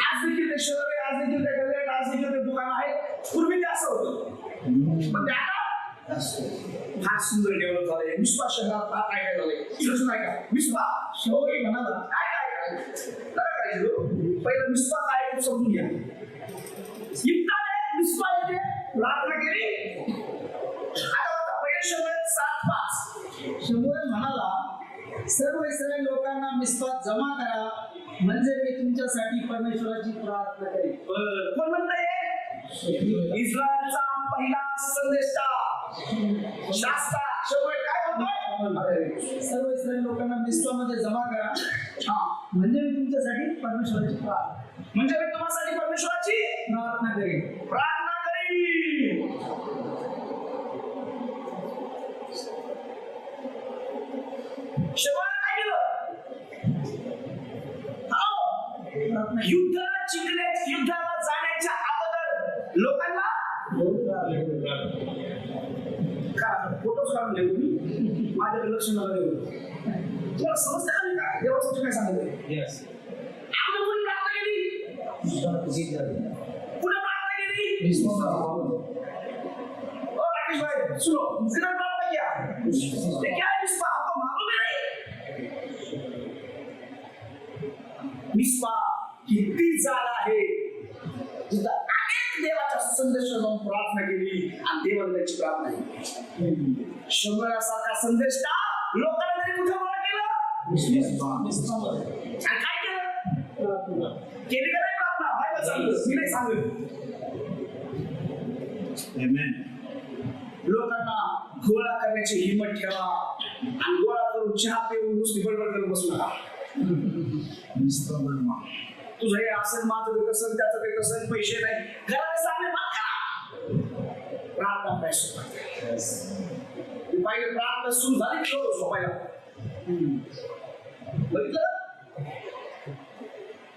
आज देखील ते शहर आहे, आज देखील ते गल्ल्यात, आज देखील ते दुकान आहे. पूर्वी ते असं होतं, पण ते आता फार सुंदर डेव्हलप झालंय. मिस्पा शहरात काय काय झालंय इथं नाही का? मिस्पा शहर म्हणाला काय पहिलं मिस्पा काय ते समजून घ्या. युक्ताने मिस्पा येथे प्रार्थना केली. पहिले शमूएल 7:5.
शमूएल म्हणाला, सर्व इस्रायल लोकांना मिस्पात जमा करा, म्हणजे मी तुमच्यासाठी परमेश्वराची प्रार्थना करेन.
कोण म्हणतंय? इस्रायलचा पहिला संदेष्टा शास्त्रा शमूएल काय म्हणतोय?
सर्व इस्रायल लोकांना मिस्पामध्ये जमा करा, म्हणजे मी तुमच्यासाठी परमेश्वराची प्रार्थना करेन.
प्रार्थना करेन. शमूएल काय केलं? युद्धाला जाण्याच्या अगोदर लोकांना फोटोज काढून देऊ. माझ्याकडे लक्ष नका देऊ. तुम्हाला समजतं का नाही? काय देवाचं काय सांगितलं? आपण कोणी प्रार्थना केली? पुढे प्रार्थना केली. राकेश भाई सुनो, कितना प्रार्थना किया? ये क्या है मिस्पा? आपको मालूम है नहीं? मिस्पा किती जागा आहे जिथं अनेक देवाच्या संदेश जाऊन प्रार्थना केली आणि देवाने त्याची प्रार्थना केली. शंभरासारखा संदेश लोकांना तरी कुठे गोळा केलं? आणि काय केलं? केली का नाही प्रार्थना? बायबल सांगतो, मी नाही सांगत. लोकांना गोळा करण्याची हिंमत ठेवा आणि गोळा करून चहा पिऊन नुसती बडबड करत बसू नका. तुझं हे असं माझं ते कसं त्याचं ते कसं पैसे नाही घराने सामने मात करा. प्रार्थना पाहिजे पहिले प्रार्थना सुरू झाली की झोपायला बघितलं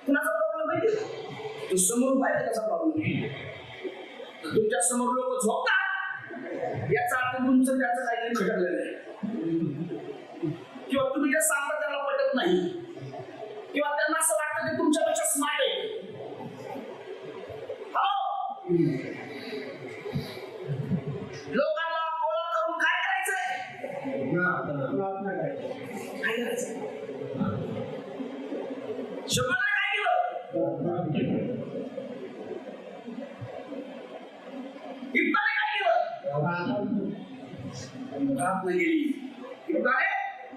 कुणाचा प्रॉब्लेम माहिती तो समोर पाहिजे त्याचा प्रॉब्लेम. तुमच्या समोर लोक झोपतात याचा अर्थ तुमचं त्याचं काहीतरी खटकलेलं आहे किंवा तुम्ही जे सांगता त्याला पटत नाही किंवा त्यांना असं वाटतं की तुमच्यापेक्षा स्मार्ट आहे. लोकांना गोळा करून काय करायचंय? काय करायचं? शब्दाने काय केलं? इब्बाने काय केलं? प्रार्थना केली. इब्बाने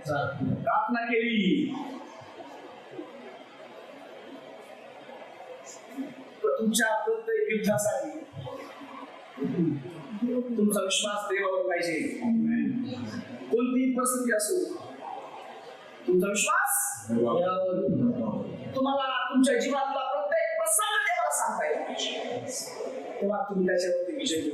प्रार्थना केली. तुमच्या प्रत्येक युद्धासाठी तुमचा विश्वास देवावर पाहिजे. कोणतीही परिस्थिती असो तुमचा विश्वास तुम्हाला तुमच्या जीवनातला प्रत्येक प्रसंग देवाला सांगता येईल पाहिजे. तेव्हा तुम्ही त्याच्यावरती विजय घेऊ.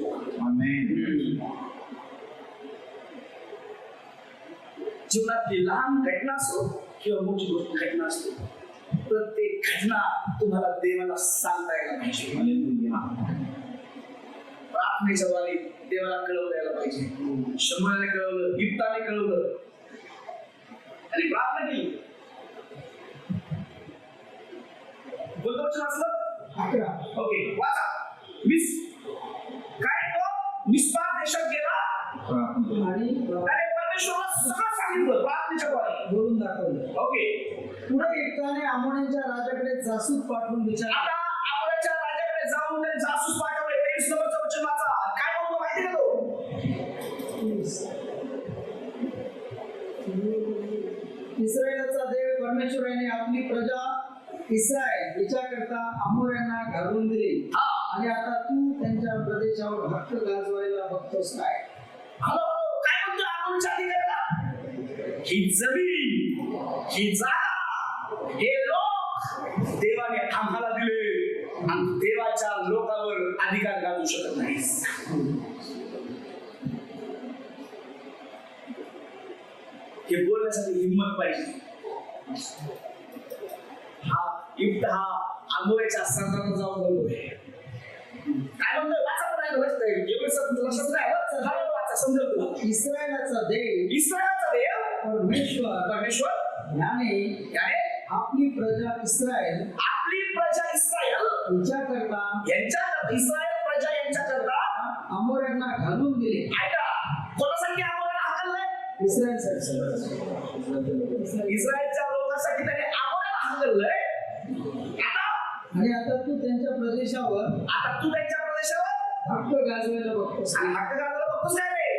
जीवनातली लहान घटना असो किंवा मोठी गोष्ट घटना असो प्रत्येक घटना तुम्हाला देवाला सांगता यायला पाहिजे. प्रार्थनेच्या द्वारे देवाला कळवता यायला पाहिजे. शमूएलने कळवलं, इप्ताने कळवलं आणि प्रार्थना केली. कोणतं वचन वाचलं? ओके वाचा. 20 काय तो मिस्पा देशात गेला आणि परमेश्वराला सगळं सांगितलं प्रार्थनेच्या द्वारे
बोलून दाखवलं.
ओके
पुढे इप्ताने अमोनीच्या राजाकडे जासूस पाठवून विचारलं.
आता अमोनीच्या राजाकडे जाऊन त्याने जासूस पाठवले. 23 नंबरचं वचन वाचा. काय म्हणतो माहिती का तो?
इस्रायलचा देव परमेश्वराने आपली प्रजा इस्रायल हिच्याकरता अमोऱ्यांना घालून दिली आणि आता तू त्यांच्या प्रदेशावर हक्क गाजवायला बघतोस काय?
हॅलो काय म्हणतो अमोनीच्या अधिकाऱ्याला? ही जमीन, ही जागा, हे लोक देवाने आम्हाला दिले आणि देवाच्या लोकांवर अधिकार गाजवू शकत नाही. हे बोलण्यासाठी हिंमत पाहिजे. हा आंबोऱ्याच्या सरदाराला जाऊन बोलतोय. काय म्हणतोय? वाचा पण नाही एवढं लक्षात नाही वाचा समजेल तुला.
इस्रायलाचा देव
परमेश्वर
याने आपली प्रजा इस्रायल
यांच्याकरता इस्रायल प्रजा यांच्याकरता
अमोऱ्यांना घालून दिले.
ऐका कोणासाठी अमोऱ्यांना हाकललंय? इस्रायलच्या लोकांसाठी त्याने अमोऱ्यांना हाकललंय.
आणि आता तू त्यांच्या प्रदेशावर हक्क गाजवायला बघतोस.
आणि हक्क गाजवायला बघतोस काय रे?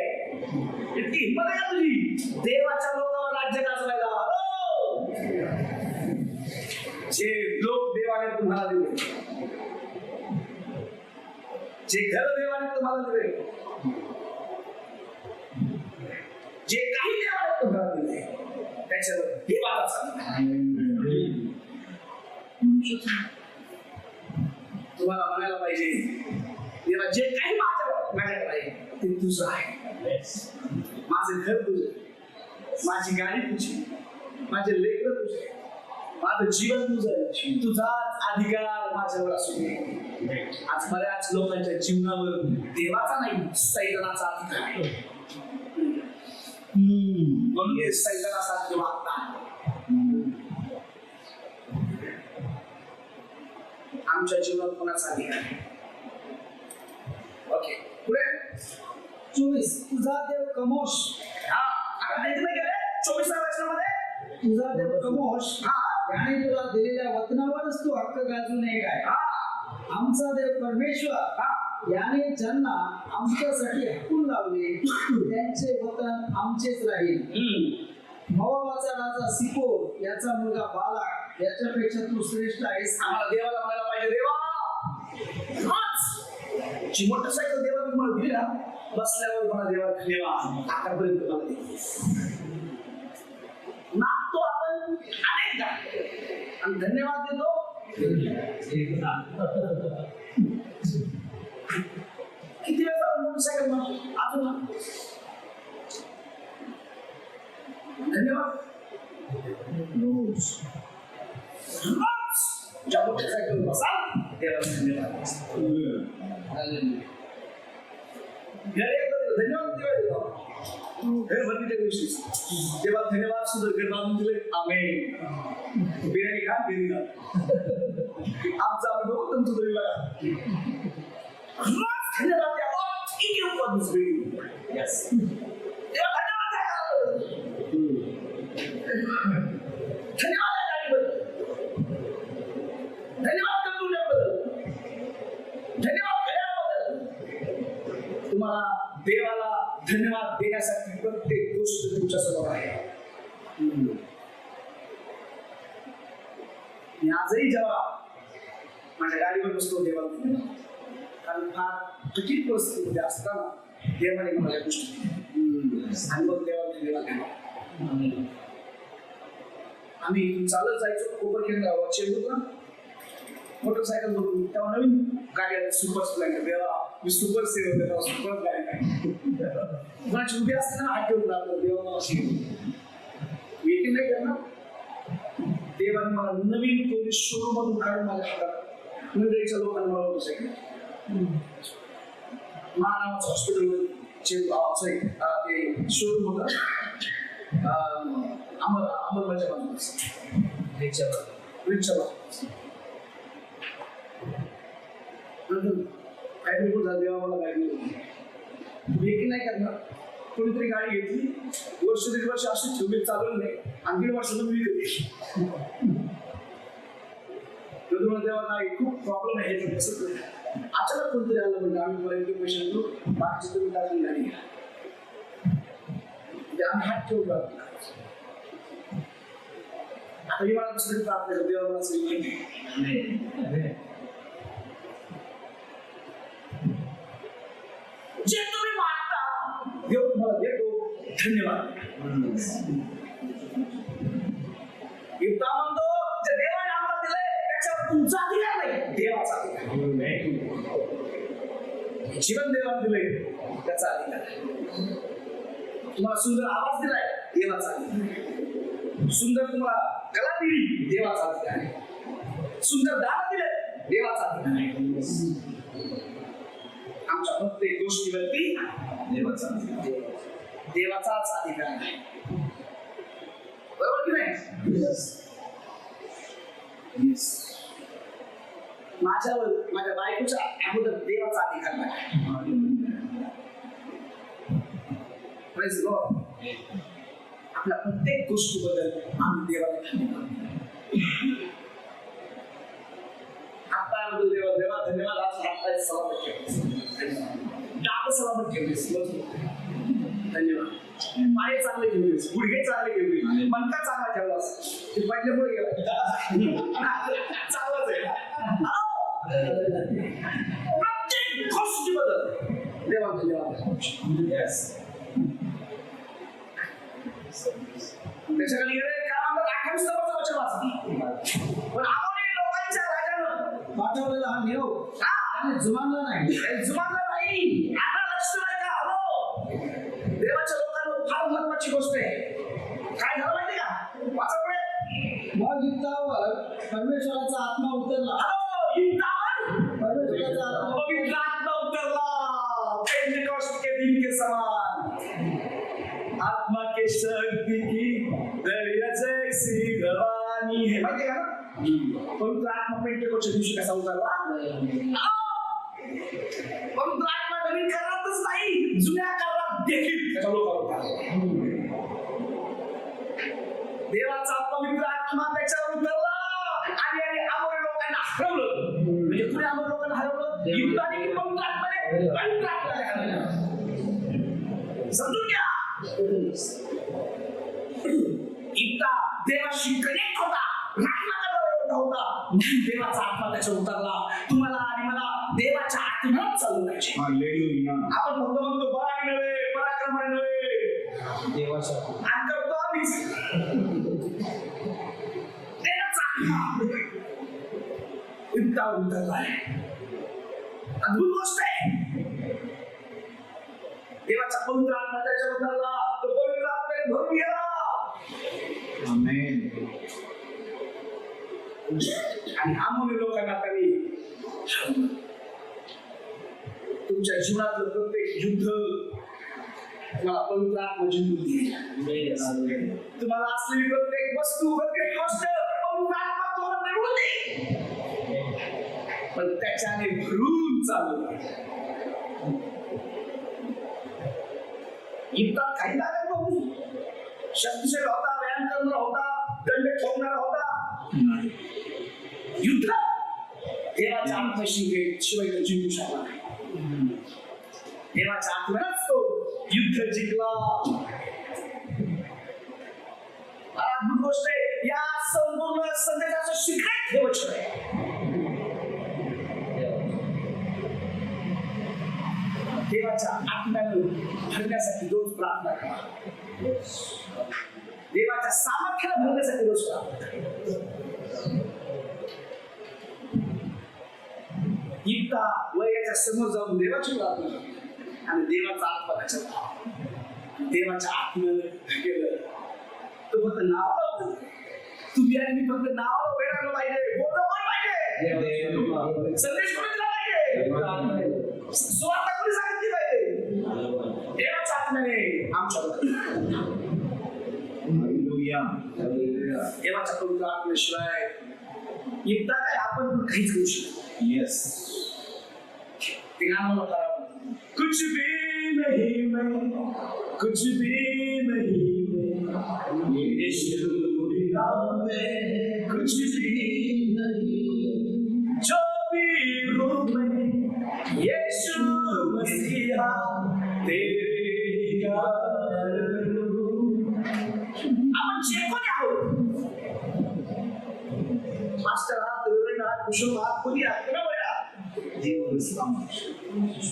इतकी हिंमत आहे का तुझी देवाच्या लोकांवर राज्य गाजवायला? जे लोक देवाने तुम्हाला दिले, जे घर देवाने तुम्हाला दिले, जे काही देवाने तुम्हाला दिले त्याच्यावर देवाचा तुम्हाला म्हणायला पाहिजे देवा जे काही माझ्याकडे आहे ते तुझं आहे. माझं घर तुझं, माझी गाडी तुझी, माझे लेकरं तुझे, माझं जीवन तुझं, तुझाच अधिकार माझ्यावर असू दे. आज बऱ्याच लोकांच्या जीवनावर देवाचा नाही सैतानाचा अधिकार आहे. म्हणून सैतानासारखे वागतात. आमच्या जीवनात कोणाचा अधिकार आहे? ओके पुढे
24 तुझा देव कमोश.
आता इथे गेले 24व्या वचनामध्ये
तुझा देव कमोश याने तुला दिलेल्या वचनावरच तू हक्क गाजू नये काय? आमचा देव परमेश्वर याने ज्यांना आमच्यासाठी हकून लावले त्यांचे वतन आमचेच राहील. मोवाबाचा राजा सिपोर याचा मुलगा बालाक याच्यापेक्षा तू श्रेष्ठ आहेस.
आम्हाला देवाला म्हणायला पाहिजे देवा जी मोटरसायकल देवा तुम्हाला दिली ना, बसल्यावर मला देवा धन्यवाद आतापर्यंत मला दिली. मागतो आपण अनेकदा आणि धन्यवाद देतो एकदा. किती वेळा मोटरसायकल म्हणतो अजून ना धन्यवाद. ज्या मोटरसायकल बसाल देवाला धन्यवाद. धन्यवाद देवा घर भरतीच्या दिवशी तेव्हा धन्यवाद सुद्धा घर बांधून दिले. आम्ही बिर्याणी खा घरी जा. आमचा अनुभव तुमचं तरी बघा. धन्यवाद द्या. Yes. देवा धन्यवाद द्या. धन्यवाद द्या गाडीबद्दल. धन्यवाद कंपनीबद्दल. धन्यवाद घड्याळाबद्दल. तुम्हाला देवाला धन्यवाद देण्यासाठी प्रत्येक गोष्ट तुमच्या समोर आहे. मी आजही जेव्हा माझ्या गाडीवर बसतो देवाला धन्यवाद, कारण फार कठीण परिस्थितीमध्ये असताना देवाने मला या गोष्टी आणि मग देवाला धन्यवाद दिला. आम्ही इथून चालत जायचो कोपर केंद्रावर चेंबूरला मोटरसायकल बघून. तेव्हा नवीन गाडी आली सुपर स्प्लेंडर. देवा मी सुपर सेव तेव्हा सुपर गाडी काय कोणाची उभी असते ना हात ठेवून लागलो देवा मला वेटिंग नाही करणार. देवाने मला नवीन पोलीस शोरूम मधून काढून माझ्या हातात मुंबईच्या लोकांना मला मोटरसायकल महानावाचं हॉस्पिटल सॉरी ते शोरूम होतं अमरबाच्या बाजूला रिक्षा काय बिलकुल झालं देवा मला गाडी वेटिंग नाही करणार. कोणीतरी गाडी घेतली वर्ष दीड वर्ष अशी ठेवली चालवली नाही आणि दीड वर्षातून विकली. देवा नाही खूप प्रॉब्लेम आहे. अचानक कोणतरी आलं म्हणजे आम्ही पर्यंत पैसे घेऊ बाकीचे तुम्ही टाकून गाडी घ्या. आम्ही हात ठेवून आता मी मला दुसरी प्रार्थना करतो देवा मला जे तुम्ही मागता देव तुम्हाला देतो. धन्यवाद. एकदा म्हणतो जे देवाने आम्हाला दिलंय त्याच्यावर तुमचा अधिकार नाही, देवाचा अधिकार. जीवन देवाने दिलंय त्याचा अधिकार. तुम्हाला सुंदर आवाज दिलाय देवाचा अधिकार. सुंदर तुम्हाला कला दिली देवाचा अधिकार आहे. सुंदर दान दिलंय देवाचा अधिकार आहे. आमच्या प्रत्येक गोष्टीवरती देवाचाच अधिकार आहे. बरोबर की नाही? माझ्यावर माझ्या बायकोच्या अगोदर देवाचा अधिकार नाही. Praise God. आपल्या प्रत्येक गोष्टीबद्दल आम्ही देवाला धन्यवाद. हाताबद्दल देवा देवा धन्यवाद. आज हाताला सलामत ठेवलीस, दात सलामत ठेवलीस, धन्यवाद. पाय चांगले ठेवलीस, गुडघे चांगले ठेवलीस, मनका चांगला ठेवलास. ते पडल्यामुळे गेला चांगलाच आहे. प्रत्येक गोष्टीबद्दल देवा धन्यवाद. त्याच्याकडे गेले काय म्हणतात 28 नंबरचं वचन वाचा. पण आम्हाला लोकांच्या राजानं
पाठवलेला हा निरोप आणि जुमानला नाही.
जुमानला नाही. आता लक्ष नाही का? हो, देवाच्या लोकांना फार महत्वाची गोष्ट आहे. काय झालं माहिती का? वाचा पुढे.
मग युद्धावर परमेश्वराचा आत्मा उतरला.
युद्धावर
परमेश्वराचा आत्मा
पवित्र आत्मा उतरला. पेंटेकॉस्ट के दिन के समान आत्मा के शक्ति की दरिया जैसी रवानी है. माहिती का? पवित्र आत्मा पेंटेकॉस्टच्या दिवशी कसा उतरला? पवित्र आत्मा नवीन करारातच नाही, जुन्या करारात देखील त्याच्या लोकांवर उतरला. देवाचा पवित्र आत्मा त्याच्यावर उतरला आणि आमोरी लोकांना हरवलं. म्हणजे पुढे आमोरी लोकांना हरवलं युद्धाने की पवित्र आत्माने? पवित्र आत्माने हरवलं. समजून घ्या. एकदा देवाशी कनेक्ट होता, होता, देवाचा आत्मा त्याच्यावर उतरला. तुम्हाला आणि मला देवाच्या आत्म्यात चालू पाहिजे. आधीच देवाचा आत्मा युद्धावर उतरलाय. अद्भुत गोष्ट आहे. देवाचा पवित्र आत्मा त्याच्यावर उतरला, तो पवित्र आत्म्याने भरून गेला.
आमेन.
आणि आम्ही लोकांना तरी तुमच्या जीवनातलं प्रत्येक युद्ध तुम्हाला पवित्र आत्मा जिंकून देईल. तुम्हाला असलेली प्रत्येक वस्तू, प्रत्येक गोष्ट पवित्र आत्मा तुम्हाला मिळवून देईल. पण त्याच्याने भरून चालू युद्धात काही लागत नव्हती. शक्तिशाली होता, व्यायाम करणारा होता, दंड ठोकणारा होता. युद्ध देवाच्या आत्म्याशी शिवाय जिंकू शकला नाही. देवाच्या आत्म्यालाच तो युद्ध जिंकला. अद्भुत गोष्ट आहे. या संपूर्ण संदेशाचं सिक्रेट हे वचन आहे. देवाच्या आत्म्यानं भरण्यासाठी रोज प्रार्थना करा. देवाच्या सामर्थ्याला भरण्यासाठी रोज प्रार्थना करा. गीता वयाच्या समोर जाऊन देवाची प्रार्थना करा आणि देवाचा आत्मा त्याच्यात. देवाच्या आत्म्यानं केलं तो फक्त नावाला तुम्ही आणि मी फक्त नावाला वेळाला पाहिजे, बोलणं पण पाहिजे, संदेश कोणी दिला पाहिजे, सुवार्ता कोणी सांगितली पाहिजे. देवाच्या आत्म्याने आमच्या देवाच्या पवित्र आत्म्याशिवाय एकदा काय आपण पण काहीच करू शकतो.
येस.
ते गाणं मला खराब. कुछ भी नहीं मैं, कुछ भी नहीं मैं, यीशु बिना मैं कुछ भी नहीं, जो भी हूँ मैं यीशु मसीहा तेरे ही कारण हूँ. आपण जे कोणी आहोत, मास्टर आहात, रेव्हरंड आहात, कुशल आहात, कोणी आहात, कोणामुळे आहात,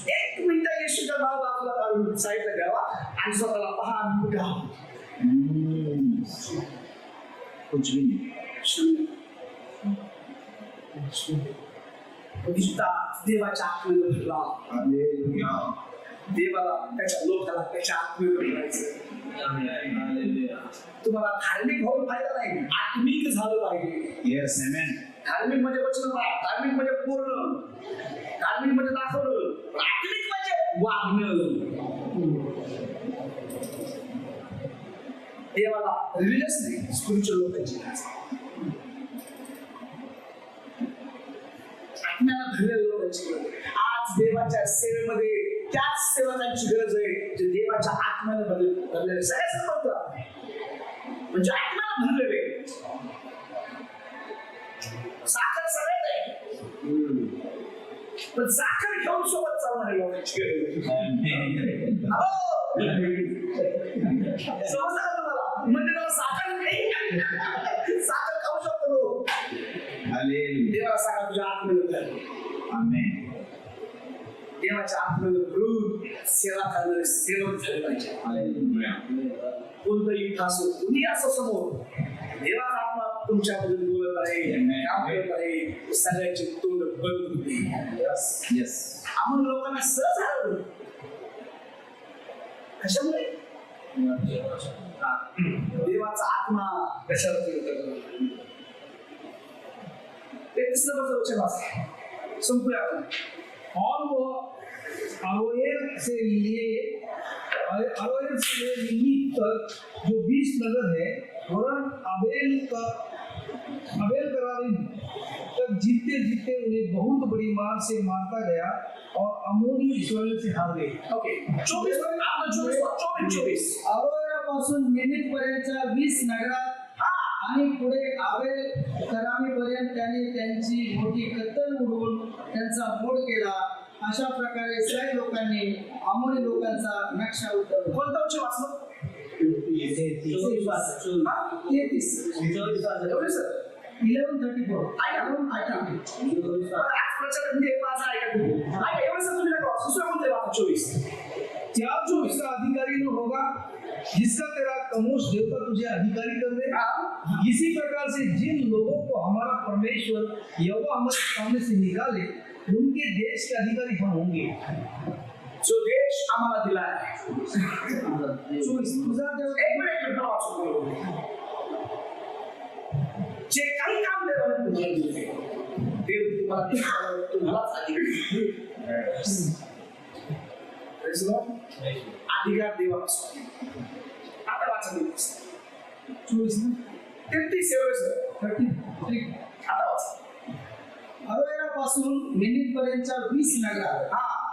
एक मिनिट येशूच्या नाव बाजूला काढून साईडला घ्यावा आणि स्वतःला पहा आम्ही कुठे आहोत.
कुछ भी नहीं.
देवाच्या आत्म्याने भरला.
हालेलुया.
देवाला त्याच्या लोकाला त्याच्या आत्म्याने भरायचं. तुम्हाला धार्मिक होऊन फायदा नाही, आत्मिक झालं पाहिजे.
येस. आमेन.
धार्मिक म्हणजे वचन, धार्मिक म्हणजे पूर्ण, धार्मिक म्हणजे दाखवलं, आत्मिक म्हणजे वागणं. देवाला रिलिजियस नाही, स्पिरिच्युअल लोकांची आत्म्याला भरलेल्या लोकांची गरज. आज देवाच्या सेवेमध्ये त्याच सेवकांची गरज आहे जे देवाच्या आत्म्याने भरलेले. सगळ्या संबंध म्हणजे आत्म्याला भरलेले. साखर सगळ्यात आहे, पण साखर घेऊन सोबत चालणारे लोकांची गरज. समजलं का तुम्हाला? म्हणजे त्याला साखर नाही, साखर खाऊ शकतो लोक.
हालेलुया.
देवाला सांगा तुझ्या आत्म्याला.
आमेन.
देवाच्या आत्म्याला भरून सेवा करणारे सेवक झाले पाहिजे.
हालेलुया.
कोणतंही युद्ध असो, कुणी असो समोर, देवाचा आत्मा तुमच्यामध्ये बोलत आहे, काम करत आहे, सगळ्यांचे तोंड बंद होते.
येस.
आपण लोकांना सहज हरवलं. कशामुळे? देवाचा आत्मा कशावरती उतरला. ते तिसरं वचन वाचा. संपूया आपण.
और वो अरोएर से लिए लिली तक जो 20 नगर है, वरन अबेल करारीम तक जीतते जीतते उन्हें बहुत बड़ी मार से मारता गया और अमोनी इस्राएल से हार गए.
ओके, 24
अरोयापासून मिनिट पर्यंतच्या 20 नगरात आणि पुढे आवेल करामीपर्यंत त्यांनी त्यांची मोठी कत्तल उडवून त्यांचा मोड केला. अशा प्रकारे इस्रायल लोकांनी अमोनी लोकांचा नक्षा उतरवला.
कोणता वचन वाचलं?
33
एवढे सर
11:34.
ऐका आज प्रचार म्हणजे माझा ऐका तुम्ही. ऐका एवढे सर तुम्ही नका वाचू. दुसरा कोणते वाचा? 24.
क्या जो इसका अधिकारी न होगा जिसका तेरा कमोश देवता तुझे अधिकारी कर दे। इसी प्रकार से जिन लोगों को हमारा परमेश्वर यहोवा हमारे सामने से निकाले उनके देश के अधिकारी हम होंगे।
जो देश आम्हाला दिला आहे,
तुझा देव
एक मिनिट वाचू, जे काही काम देवाने तुम्हाला दिले, देव तुम्हालाच अधिकार देवापासून. आता वाचा 33 आता वाचा.
अरोयापासून निमित्तपर्यंतच्या 20 नगरात,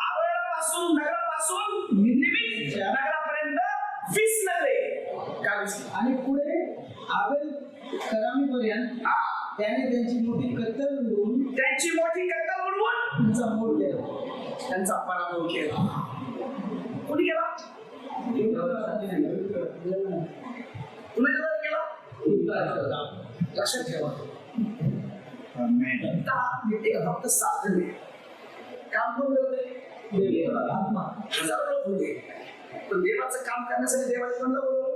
आरोयापासून नगरापासून निमित्त नगरापर्यंत 20 नगरे. काय 20?
आणि पुढे आबेल करामीपर्यंत त्याने त्यांची मोठी कत्तल उडवून
त्यांची मोठी कत्तल उडवून
त्यांचा मोड केला.
त्यांचा पराभव केला. कोणी केला? कुणाच्या केला? लक्षात ठेवा.
Amen.
फक्त साधन आहे. काम कोण करते? आत्मा. हजारो लोक होते, पण देवाचं काम करण्यासाठी देवाचे कोणता बोलवलं?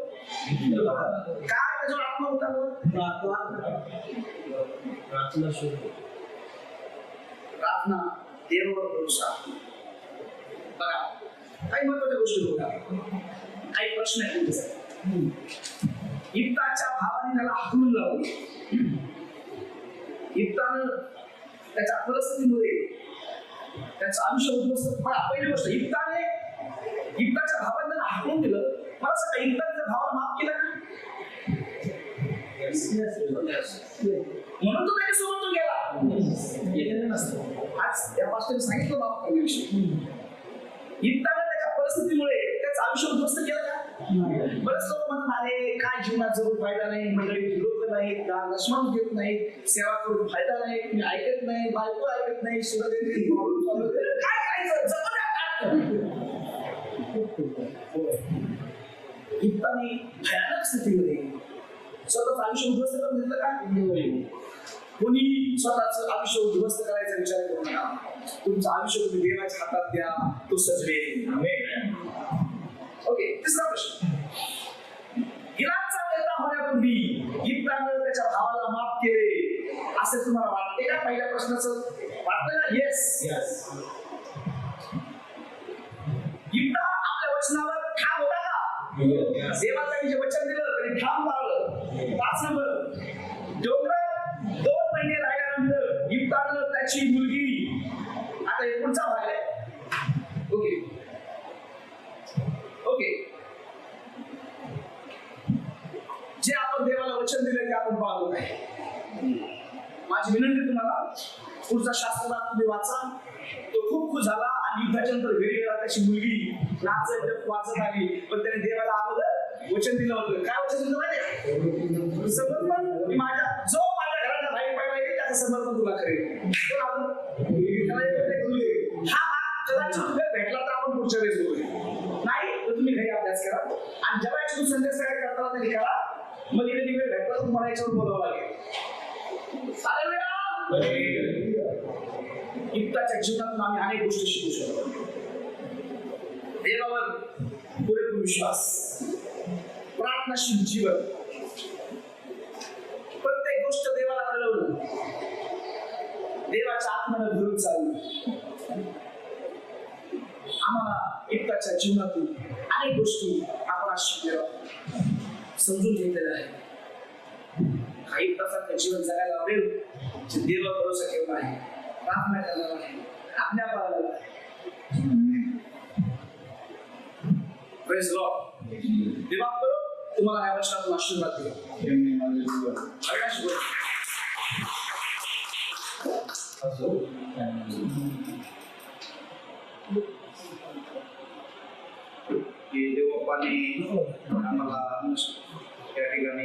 काय त्याच्यावर आत्मा होता? प्रार्थना, देवावर भरोसा. बघा, काही महत्वाच्या गोष्टी होत्या, काही प्रश्न आहेत तुमच्यासाठी. इफ्ताच्या भावाने त्याला हाकलून लावले. इफ्तानं त्याच्या परिस्थितीमुळे त्याचं आयुष्य उद्ध्वस्त. पहिली गोष्ट, इफ्ताच्या भावाने त्याला हाकलून दिलं. मला सांगा, इफ्ताच्या भावाला माफ केलं का? म्हणून तो त्याच्यासोबत तो गेला. आज त्या पास्टरने सांगितलं माफ करण्याविषयी. इफ्तानं त्याच्या परिस्थितीमुळे त्याचं आयुष्य उद्ध्वस्त केलं का? बरेच लोक म्हणतात, अरे काय जीवनात जरूर फायदा नाही, मंडळी लोक नाही, लक्ष्मण घेत नाही, सेवा करून फायदा नाही, तुम्ही ऐकत नाही, बायको ऐकत नाही, काय करायचं? इफ्ताने भयानक स्थितीमध्ये स्वतःच आयुष्य उद्ध्वस्त करून घेतलं का? कोणी स्वतःच आयुष्य उद्ध्वस्त करायचा विचार करू नका. तुमचं आयुष्य तुम्ही देवाच्या हातात द्या, तो सजवेल. ओके, तिसरा प्रश्न. गिलादचा नेता होण्यापूर्वी इफ्तानं त्याच्या भावाला माफ केले असे तुम्हाला वाटते का? पहिल्या प्रश्नाचं वाटतं का? येस. इफ्ता आपल्या वचनावर ठाम होता का? देवाचं जे वचन दिलं तरी ठाम पाळलं. 5 नंबर, डोंगरात 2 महिने राहिल्यानंतर इफ्तानं त्याची मुलगी, आता हे पुढचा भाग आहे. ओके, जे आपण देवाला वचन दिलं ते आपण पाळलो नाही. माझी विनंती तुम्हाला, पुढचा शास्त्रभाग तुम्ही वाचा. तो खूप खुश झाला आणि युद्धाच्या नंतर घरी गेला. त्याची मुलगी नाचत वाचत आली, पण त्याने देवाला अगोदर वचन दिलं होतं. काय वचन दिलं माहिती? समर्पण. जो माझ्या घराच्या बाहेर पडला येईल त्याचं समर्पण तुला करेल. हा भाग कदाचित तुम्ही भेटला तर आपण पुढच्या वेळेस बोलूया. नाही तर तुम्ही घरी अभ्यास करा आणि जेव्हा याची संदेश तयार करताना तरी करा. मग इथे वेळ भेटला तर तुम्हाला याच्यावर बोलावं लागेल. इफ्ताच्या जीवनातून आम्ही अनेक गोष्टी शिकू शकतो. देवावर पुरेपूर विश्वास, प्रार्थनाशील जीवन, प्रत्येक गोष्ट देवाला कळवणं, देवाच्या आत्म्याला धरून चालणं. आम्हाला इफ्ताच्या जीवनातून अनेक गोष्टी आपण आज शिकलेलो समजून घेतलेल्या आहे. हा इफ्तासारखं जीवन जगायला आवडेल जे देवावर भरोसा ठेवला आहे, प्रार्थना करणार आहे, आज्ञा पाळणार आहे. Praise Lord. देवा करो तुम्हाला या वर्षातून आशीर्वाद देऊ.
की देवबापाने आम्हाला त्या ठिकाणी